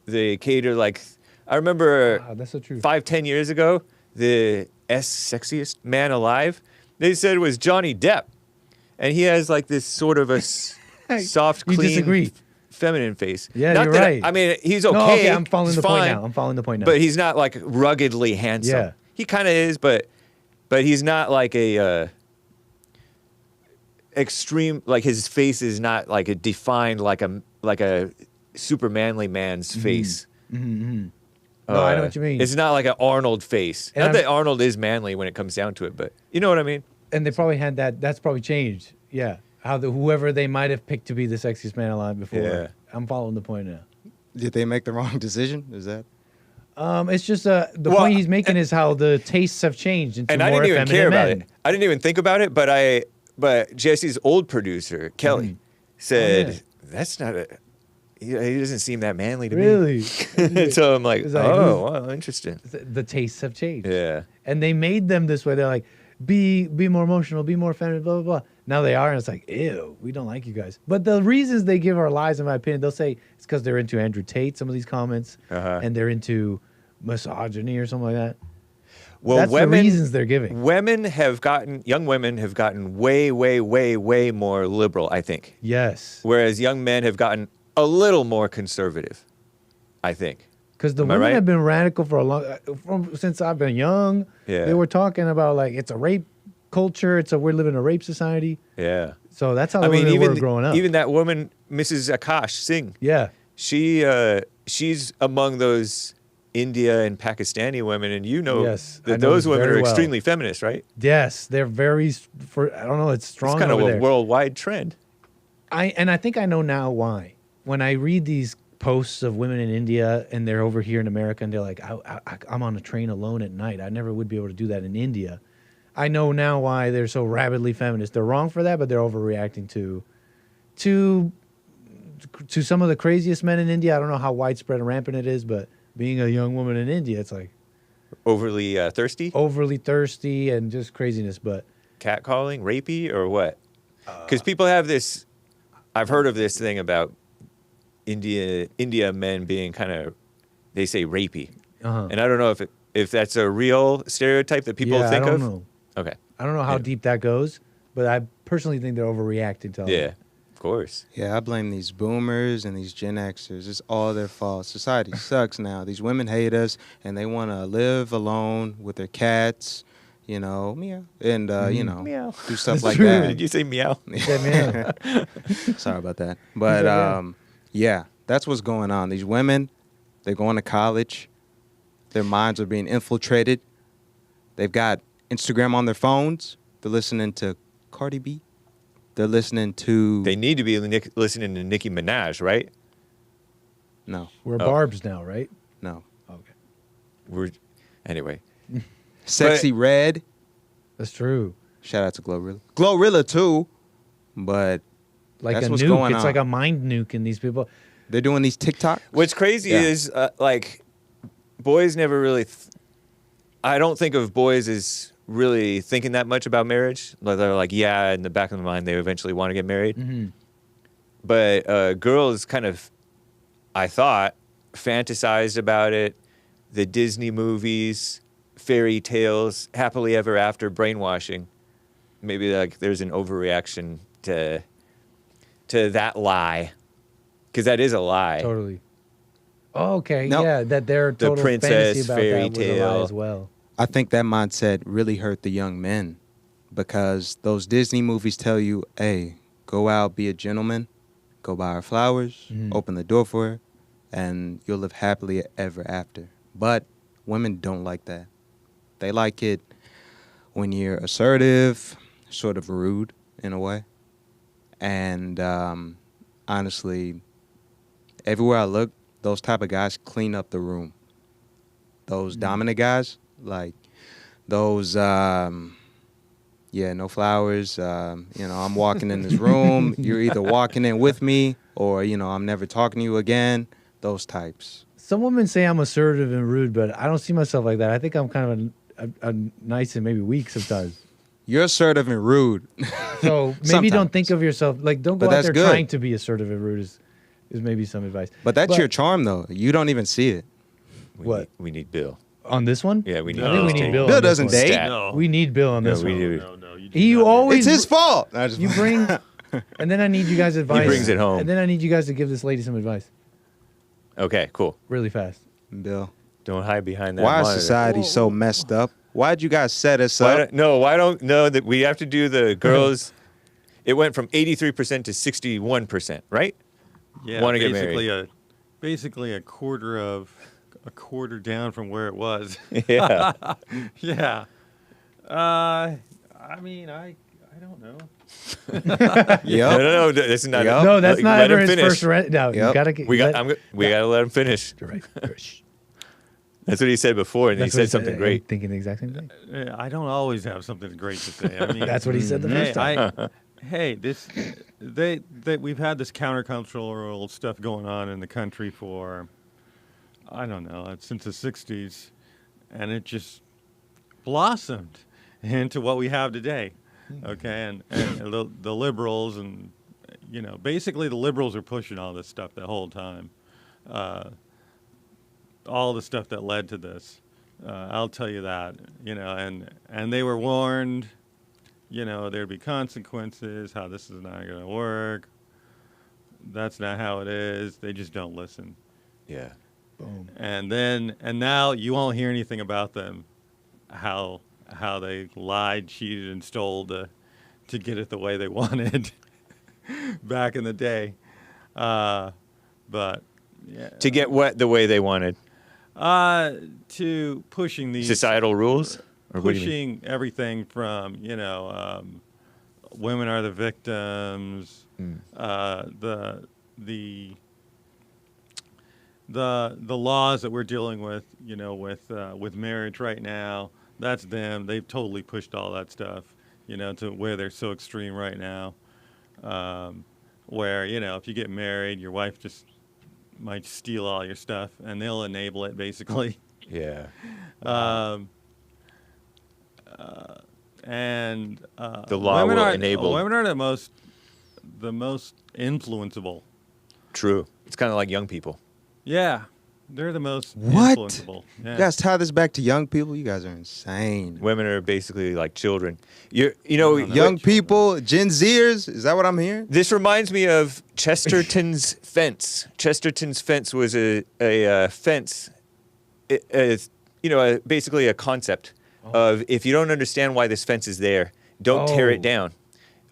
They cater like. I remember Wow, that's so true. 5-10 years ago, the sexiest man alive, they said it was Johnny Depp. And he has like this sort of a soft, You clean, disagree. feminine face. Yeah, Not you're that right. I mean, he's okay. No, okay, I'm following He's the point fine, now. I'm following the point now. But he's not like ruggedly handsome. Yeah. He kind of is, but he's not like a extreme. Like his face is not like a defined like a super manly man's face. Mm-hmm. No, I know what you mean. It's not like an Arnold face. And Not that Arnold is manly when it comes down to it, but you know what I mean. And they probably had that. That's probably changed. Yeah. How whoever they might have picked to be the sexiest man alive before. Yeah. I'm following the point now. did they make the wrong decision? Is that? It's just the point he's making is how the tastes have changed into And more I didn't even effeminate care about men. it. I didn't even think about it, but Jesse's old producer, Kelly, said, Oh, yeah. that's not a, he doesn't seem that manly to Really? me. So I'm like, It's like, oh, wow, interesting. The tastes have changed. Yeah. And they made them this way. They're like, be more emotional, be more feminine, blah, blah, blah. Now they are, and it's like, ew, we don't like you guys. But the reasons they give are lies, in my opinion. They'll say it's because they're into Andrew Tate, some of these comments, and they're into misogyny or something like that. Well, That's the reasons they're giving. Young women have gotten way, way, way, way more liberal, I think. Yes. Whereas young men have gotten a little more conservative, I think. Because the Am I women right? have been radical for a long, since I've been young. Yeah. They were talking about like it's a rape culture. We're living in a rape society. Yeah. So that's how the women were growing up. Even that woman, Mrs. Akash Singh. Yeah. She's among those India and Pakistani women, and Yes, I that know those women very are well. extremely feminist, right? Yes, they're very. I don't know. It's strong. It's kind of over a there. worldwide trend. I think I know now why. When I read these posts of women in India and they're over here in America and they're like, I'm on a train alone at night. I never would be able to do that in India. I know now why they're so rabidly feminist. They're wrong for that, but they're overreacting to some of the craziest men in India. I don't know how widespread and rampant it is, but being a young woman in India, it's like overly thirsty, and just craziness. But catcalling, rapey, or what? Because people have this. I've heard of this thing about India men being kind of, they say rapey, and I don't know if that's a real stereotype that people think I don't of. know. Okay. I don't know how deep that goes, but I personally think they're overreacting to all Yeah, that. of course. Yeah, I blame these boomers and these Gen Xers. It's all their fault. Society sucks now. These women hate us, and they want to live alone with their cats, meow, and, Meow. do stuff That's like true. that. Did you say meow? Yeah, man. Sorry about that. But, yeah, that's what's going on. These women, they're going to college. Their minds are being infiltrated. They've got Instagram on their phones. They're listening to Cardi B. They're listening to... They need to be listening to Nicki Minaj, right? No. We're Barbs now, right? No. Okay. Anyway. Sexy Red. That's true. Shout out to Glorilla. Glorilla too, but Like that's a what's nuke. going It's on. like a mind nuke in these people. They're doing these TikToks. What's crazy Yeah. is boys never really. I don't think of boys as really thinking that much about marriage. Like they're like, yeah, in the back of their mind, they eventually want to get married. Mm-hmm. But girls kind of, I thought, fantasized about it. The Disney movies, fairy tales, happily ever after, brainwashing. Maybe like there's an overreaction to that lie, because that is a lie. Totally. Oh, okay. Nope. Yeah, that their The total princess fantasy about fairy that was a lie tale. as well. I think that mindset really hurt the young men because those Disney movies tell you, hey, go out, be a gentleman, go buy her flowers, open the door for her, and you'll live happily ever after. But women don't like that. They like it when you're assertive, sort of rude in a way. And honestly, everywhere I look, those type of guys clean up the room. those dominant guys, like those, yeah, no flowers. I'm walking in this room. You're either walking in with me or, I'm never talking to you again. Those types. Some women say I'm assertive and rude, but I don't see myself like that. I think I'm kind of a nice and maybe weak sometimes. You're assertive and rude. So maybe don't think of yourself, like, don't go out there good. trying to be assertive and rude is maybe some advice. But that's your charm, though. You don't even see it. We need Bill. On this one? Yeah, we need I think we need Bill. Bill on this doesn't one. date. No. We need Bill on this one. You always. It's his fault. You bring, and then I need you guys' advice. He brings it home. And then I need you guys to give this lady some advice. Okay, cool. Really fast. Bill. Don't hide behind that. Why is monitor. society so messed up? Why'd you guys set us Why up? why don't know that we have to do the girls? It went from 83% to 61%, right? Yeah, Want to get married? Basically a quarter down from where it was. Yeah. Yeah. I mean, I don't know. Yep. No, this is not. Yep. No, that's not let ever him his finish. first. No, you gotta get. We gotta let him finish. Right. That's what he said before, and That's he what said something I'm great. thinking the exact same thing. I don't always have something great to say. I mean, That's what he said the first time. We've had this countercultural stuff going on in the country for, I don't know, since the 60s, and it just blossomed into what we have today. Okay, and the liberals and, basically the liberals are pushing all this stuff the whole time. All the stuff that led to this. I'll tell you that, and they were warned, there'd be consequences, how this is not going to work. That's not how it is. They just don't listen. Yeah. Boom. And now you won't hear anything about them, how they lied, cheated, and stole to get it the way they wanted back in the day. But yeah. To get what the way they wanted? To pushing these Societal rules? Or what do you mean? pushing everything from, women are the victims, the laws that we're dealing with, with marriage right now. That's them. They've totally pushed all that stuff, to where they're so extreme right now. Where, if you get married, your wife just might steal all your stuff, and they'll enable it, basically. Yeah. And the law will enable. Women are the most influenceable. True. It's kind of like young people. Yeah, they're the most What? influenceable. Yeah. You guys tie this back to young people? You guys are insane. Women are basically like children. Young people, Gen Zers, is that what I'm hearing? This reminds me of Chesterton's fence. Chesterton's fence was a fence, basically a concept of if you don't understand why this fence is there, don't tear it down.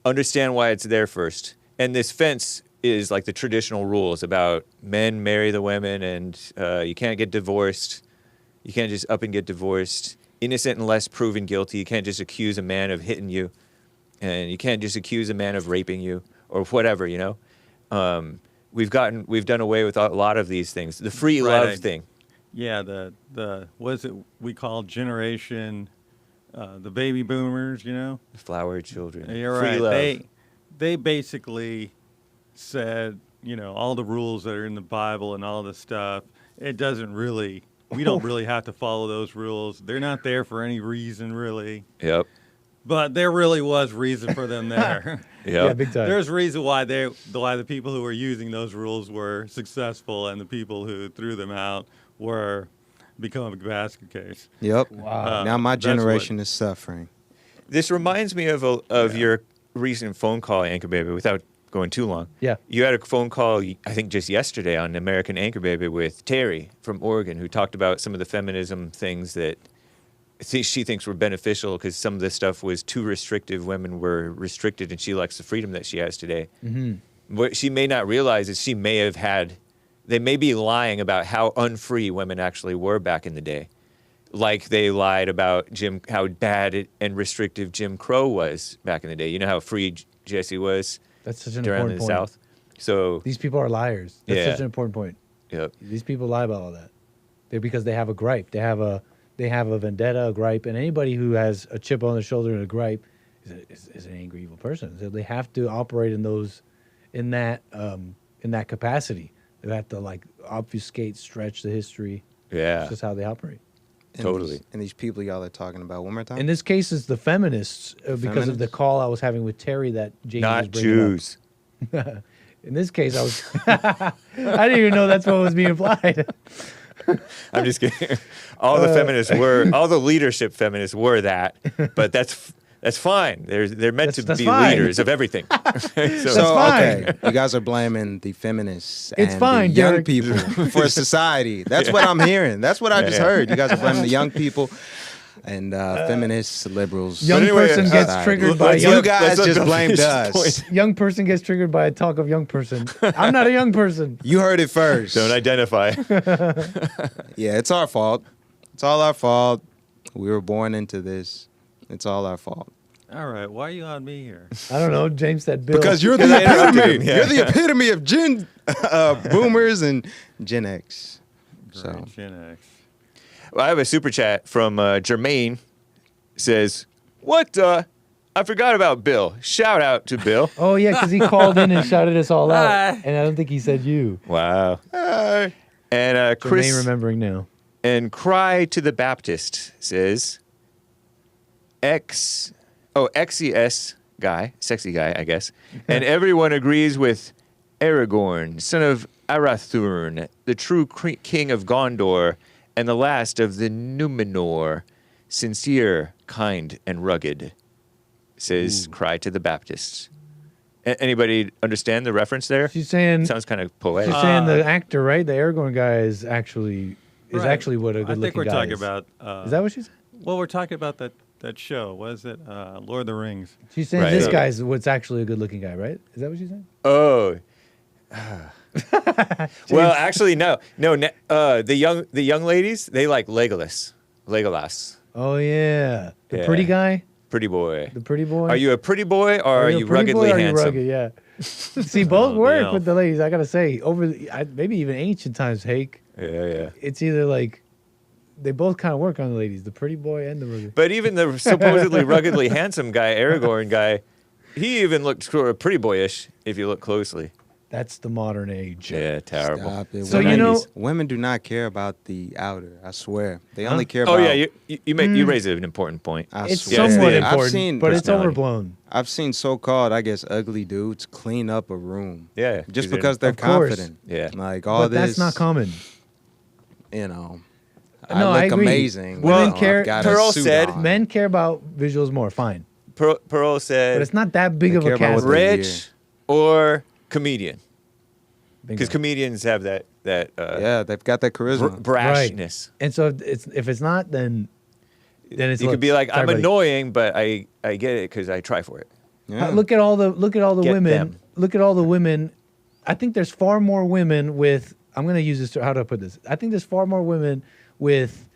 Understand why it's there first. And this fence is like the traditional rules about men marry the women and you can't get divorced. You can't just up and get divorced. Innocent unless proven guilty. You can't just accuse a man of hitting you. And you can't just accuse a man of raping you or whatever, We've done away with a lot of these things. The free love thing. Yeah, the what is it we call generation, the baby boomers, The flower children. You're free right. love. They basically said, all the rules that are in the Bible and all this stuff, we don't really have to follow those rules. They're not there for any reason, really. Yep. But there really was reason for them there. Yeah, big time. There's reason why the people who were using those rules were successful and the people who threw them out were become a basket case. Yep. Wow. Now my generation is suffering. This reminds me of your recent phone call, Anchor Baby, without going too long. Yeah. You had a phone call, I think just yesterday on American Anchor Baby with Terry from Oregon, who talked about some of the feminism things that she thinks were beneficial because some of this stuff was too restrictive. Women were restricted, and she likes the freedom that she has today. Mm-hmm. What she may not realize is they may be lying about how unfree women actually were back in the day. Like they lied about how bad and restrictive Jim Crow was back in the day. You know how free Jesse was? That's such an around important the point. South. So these people are liars. That's Yeah. such an important point. Yep. These people lie about all that. because they have a gripe. They have a vendetta, a gripe, and anybody who has a chip on their shoulder and a gripe is an angry, evil person. So they have to operate in that capacity. They have to like obfuscate, stretch the history. Yeah, that's just how they operate. Totally. And these people y'all are talking about, one more time. In this case, it's the feminists because of the call I was having with Terry that Jamie not was bringing Jews. Up. In this case, I was. I didn't even know that's what was being implied. I'm just kidding. All the feminists were, all the leadership feminists were that, but that's fine. They're meant to be fine. leaders of everything. So okay, you guys are blaming the feminists and the young people for society. That's what I'm hearing. That's what I just heard. You guys are blaming the young people and feminists, liberals. Young person gets triggered by you guys just blamed us. Young person gets triggered by a talk of young person. I'm not a young person. You heard it first. Don't identify. Yeah, it's our fault. It's all our fault. We were born into this. It's all our fault. All right, why are you on me here? I don't know. James said Bill. Because you're the epitome. You're the epitome of Gen boomers and Gen X. So Gen X. Well, I have a super chat from Jermaine. Says, "What? I forgot about Bill. Shout out to Bill." Oh yeah, because he called in and shouted us all out, and I don't think he said you. Wow. And Chris, Jermaine remembering now. And Cry to the Baptist says, XES guy, sexy guy, I guess. And everyone agrees with Aragorn, son of Arathorn, the true king of Gondor, and the last of the Numenor, sincere, kind, and rugged, says Cry to the Baptist. Anybody understand the reference there? She's saying sounds kind of poetic. She's saying the actor, right? The Aragorn guy is actually what a good looking guy is. I think we're talking about. Is that what she said? Well, we're talking about that show. What is it? Lord of the Rings. She's saying this guy's what's actually a good looking guy, right? Is that what she's saying? Oh. Well, actually, no. The young ladies, they like Legolas. Oh yeah, the pretty guy. Pretty boy. The pretty boy. Are you a pretty boy or are you ruggedly handsome? Rugged? Yeah. See, both work with the ladies. I gotta say, maybe even ancient times, Hake. Yeah. It's either like they both kind of work on the ladies, the pretty boy and the rugged. But even the supposedly ruggedly handsome guy, Aragorn guy, he even looked sort of pretty boyish if you look closely. That's the modern age. Yeah, terrible. Stop it. So women do not care about the outer. I swear, they only care about. Oh yeah, you raise an important point. It's somewhat important, but it's overblown. I've seen so-called, I guess, ugly dudes clean up a room. Yeah, just because they're confident. Yeah, like all but this. That's not common. You know. No, I look agree. Amazing. Women care. Pearl said men care about visuals more. Fine. Pearl said, but it's not that big of a cast. Rich or comedian. Because comedians have that they've got that charisma, brashness, right. And so if it's not, then it's you could be like, I'm annoying, but I get it because I try for it. Yeah. Look at all the women. Them. Look at all the women. I think there's far more women with. I'm going to use this. How do I put this? I think there's far more women with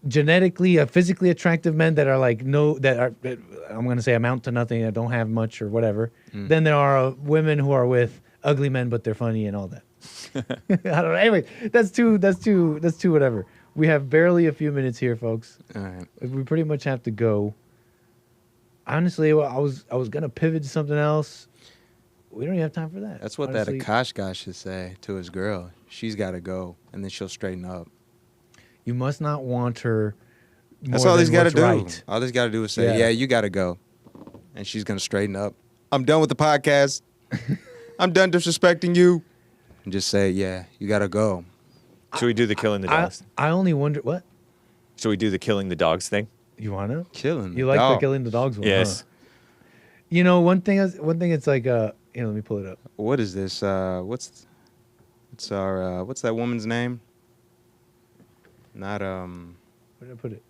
genetically, physically attractive men that are like that I'm going to say amount to nothing, that don't have much or whatever. Than there are women who are with ugly men, but they're funny and all that. I don't know. Anyway, that's too whatever. We have barely a few minutes here, folks. All right. We pretty much have to go. Honestly, I was gonna pivot to something else. We don't even have time for that. That's what that Akash guy should say to his girl. She's got to go, and then she'll straighten up. You must not want her. That's all he's got to do. Right. All he's got to do is say, "Yeah, you got to go," and she's gonna straighten up. I'm done with the podcast. I'm done disrespecting you. And just say, "Yeah, you got to go." Should we do the killing the dogs? I only wonder what. Should we do the killing the dogs thing? You want to killing? You like the killing the dogs one? Yes. Huh? You know, one thing. It's like let me pull it up. What is this? What's that woman's name? Not Where did I put it?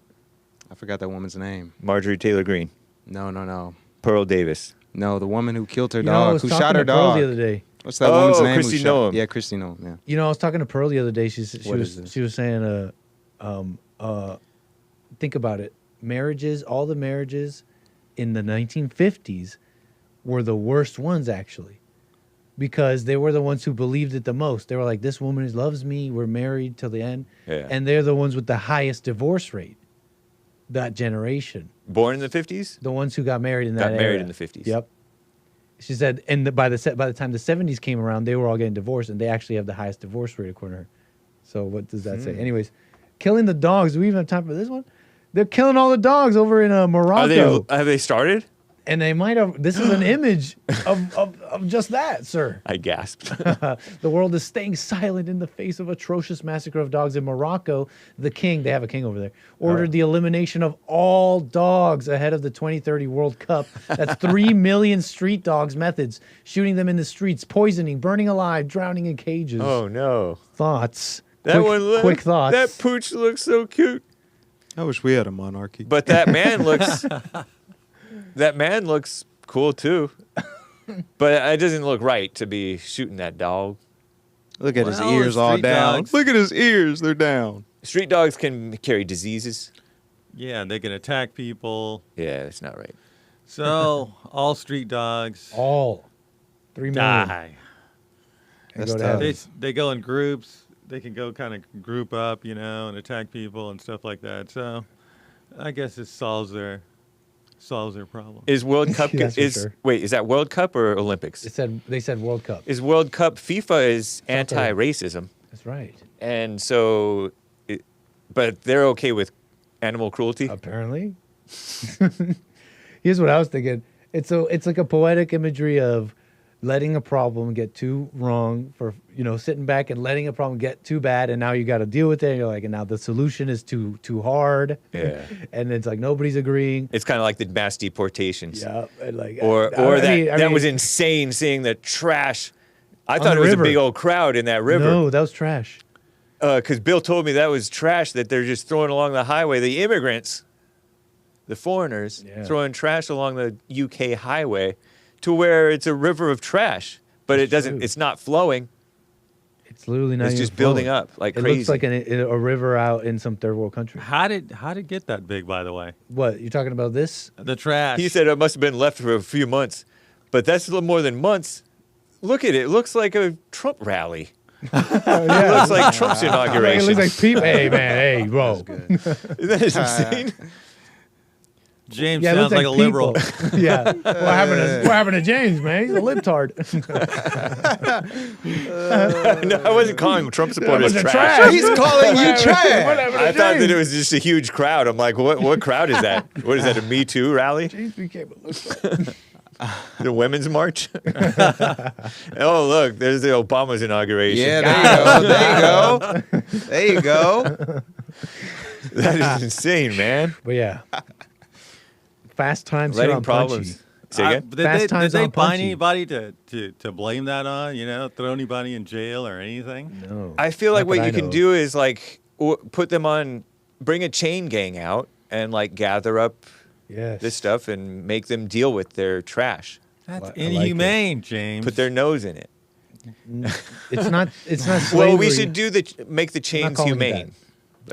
I forgot that woman's name. Marjorie Taylor Greene. No. Pearl Davis. No, the woman who killed her dog, who shot her to Pearl dog. the other day. What's that woman's name? Christy Noem. Yeah, Christy Noem. Yeah. You know, I was talking to Pearl the other day. She was saying, think about it. All the marriages in the 1950s were the worst ones, actually. because they were the ones who believed it the most. They were like, this woman loves me. We're married till the end. Yeah. And they're the ones with the highest divorce rate, that generation. Born in the 50s? The ones who got married in that era. Got married in the 50s. Yep. She said, and by the time the 70s came around, they were all getting divorced, and they actually have the highest divorce rate according to her. So what does that say? Anyways, killing the dogs. Do we even have time for this one? They're killing all the dogs over in Morocco. Have they started? And they might have. This is an image of just that, sir. I gasped. The world is staying silent in the face of atrocious massacre of dogs in Morocco. The king, they have a king over there, ordered the elimination of all dogs ahead of the 2030 World Cup. That's 3 million street dogs methods, shooting them in the streets, poisoning, burning alive, drowning in cages. Oh, no. Thoughts. Quick thoughts. That pooch looks so cute. I wish we had a monarchy. But that man looks... That man looks cool too, but it doesn't look right to be shooting that dog. Look at his ears all down. Dogs. Look at his ears; they're down. Street dogs can carry diseases. Yeah, they can attack people. Yeah, that's not right. So all street dogs all 3 million. die. That's go tough. down. They go in groups. They can go kind of group up, and attack people and stuff like that. So I guess it solves their problem. Is World Cup That's for sure. wait? Is that World Cup or Olympics? They said World Cup. Is World Cup? FIFA is anti-racism, That's right. and so, but they're okay with animal cruelty. Apparently. Here's what I was thinking. It's like a poetic imagery of letting a problem get too wrong for sitting back and letting a problem get too bad, and now you got to deal with it. And you're like, and now the solution is too hard. Yeah. And it's like nobody's agreeing. It's kind of like the mass deportations. Yeah. And like, Or that mean, was insane seeing the trash. I On thought the it was river. a big old crowd in that river. No, that was trash. Because Bill told me that was trash that they're just throwing along the highway. The immigrants, the foreigners, throwing trash along the UK highway to where it's a river of trash, but it doesn't. It's not flowing. It's literally not. It's even just building flowing. up like it crazy. looks like a river out in some third world country. How did it get that big? By the way, What you talking about? This? the trash. He said it must have been left for a few months, but that's a little more than months. Look at it. It looks like a Trump rally. It looks like Trump's inauguration. It looks like people. Hey man, hey bro. Isn't that insane? James Yeah, it sounds looks like a liberal. Yeah. What happened to James, man? He's a libtard. No, I wasn't calling Trump supporters That was trash. trash. He's calling you trash. What happened to I thought that James? it was just a huge crowd. I'm like, what crowd is that? What is that, a Me Too rally? James became a libtard. The Women's March? Oh, look, there's the Obama's inauguration. Yeah, there you go. There you go. That is insane, man. But yeah. Fast times here Letting on problems. Punchy. Say again? Fast times did they on find Punchy. anybody to blame that on? Throw anybody in jail or anything? No. I feel like Not what that you I can know do is like put them on, bring a chain gang out and like gather up Yes. this stuff and make them deal with their trash. That's I like inhumane, James. Put their nose in it. It's not slavery. Well, we should make the chains calling it humane.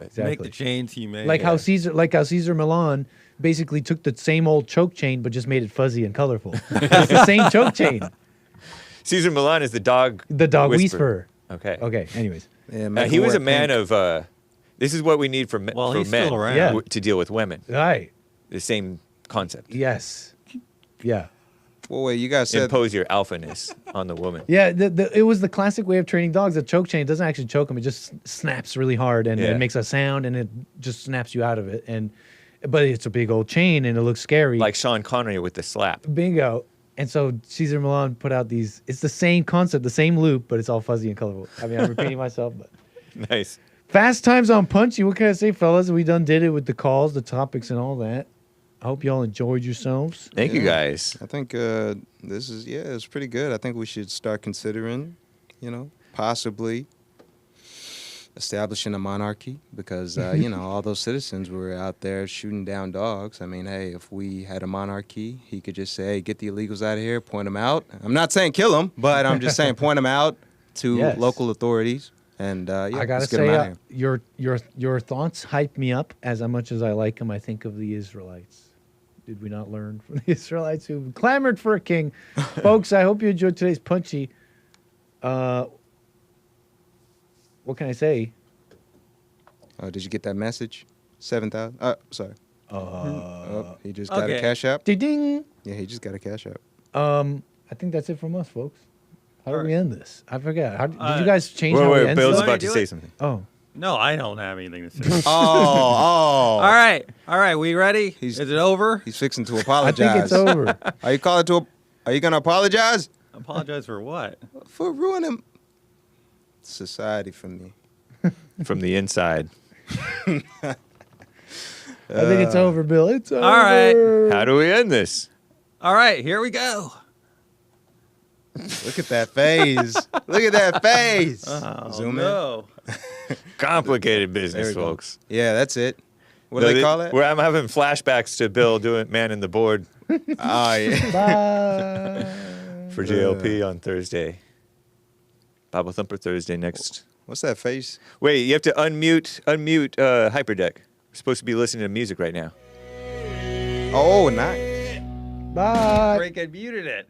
Exactly. Make the chains humane. Like how Caesar Milan basically took the same old choke chain but just made it fuzzy and colorful. It's the same choke chain. Caesar Milan is the dog. The dog whisperer. whisperer. Okay. Okay. Anyways. Yeah, He was a man of. This is what we need for men he's still around. Yeah. to deal with women. Right. The same concept. Yes. Yeah. Well, wait, you guys said Impose your alphaness on the woman. Yeah. It was the classic way of training dogs. The choke chain doesn't actually choke them. It just snaps really hard and Yeah. it makes a sound and it just snaps you out of it. But it's a big old chain and it looks scary. Like Sean Connery with the slap. Bingo. And so Caesar Milan put out these. It's the same concept, the same loop, but it's all fuzzy and colorful. I mean, I'm repeating myself, but. Nice. Fast times on Punchy. What can I say, fellas? We done did it with the calls, the topics, and all that. I hope y'all enjoyed yourselves. Thank you guys. I think this is it's pretty good. I think we should start considering, possibly establishing a monarchy because all those citizens were out there shooting down dogs. I mean, hey, if we had a monarchy, he could just say, hey, get the illegals out of here, point them out. I'm not saying kill them, but I'm just saying point them out to Yes. local authorities. And I gotta let's get 'em out of say, here. your thoughts hype me up as much as I like them. I think of the Israelites. Did we not learn from the Israelites who clamored for a king? Folks, I hope you enjoyed today's Punchy. What can I say? Oh, did you get that message? 7,000. Sorry. He just got a Okay. cash app. Ding ding. Yeah, he just got a cash app. I think that's it from us, folks. How do we end this? I forgot. How, did you guys change Wait, how we wait, end Bill's stuff? about to do say it? something. Oh, No, I don't have anything to say. Oh. All right. We ready? He's- Is it over? He's fixing to I apologize. think it's over. Are you calling to? Are you gonna apologize Apologize for what? for ruining society for me? From the inside. I think it's over, Bill. It's over. All right. How do we end this? All right, here we go. Look at that face. Look at that face. Oh, Zoom no. Complicated There business, we go. folks. Yeah, that's it. What do they call it? Where I'm having flashbacks to Bill doing man in the board Oh yeah. Bye. for JLP on Thursday. Bible Thumper Thursday next. What's that face? Wait, you have to unmute Hyperdeck. We're supposed to be listening to music right now. Oh, nice. Bye. Break and muted it.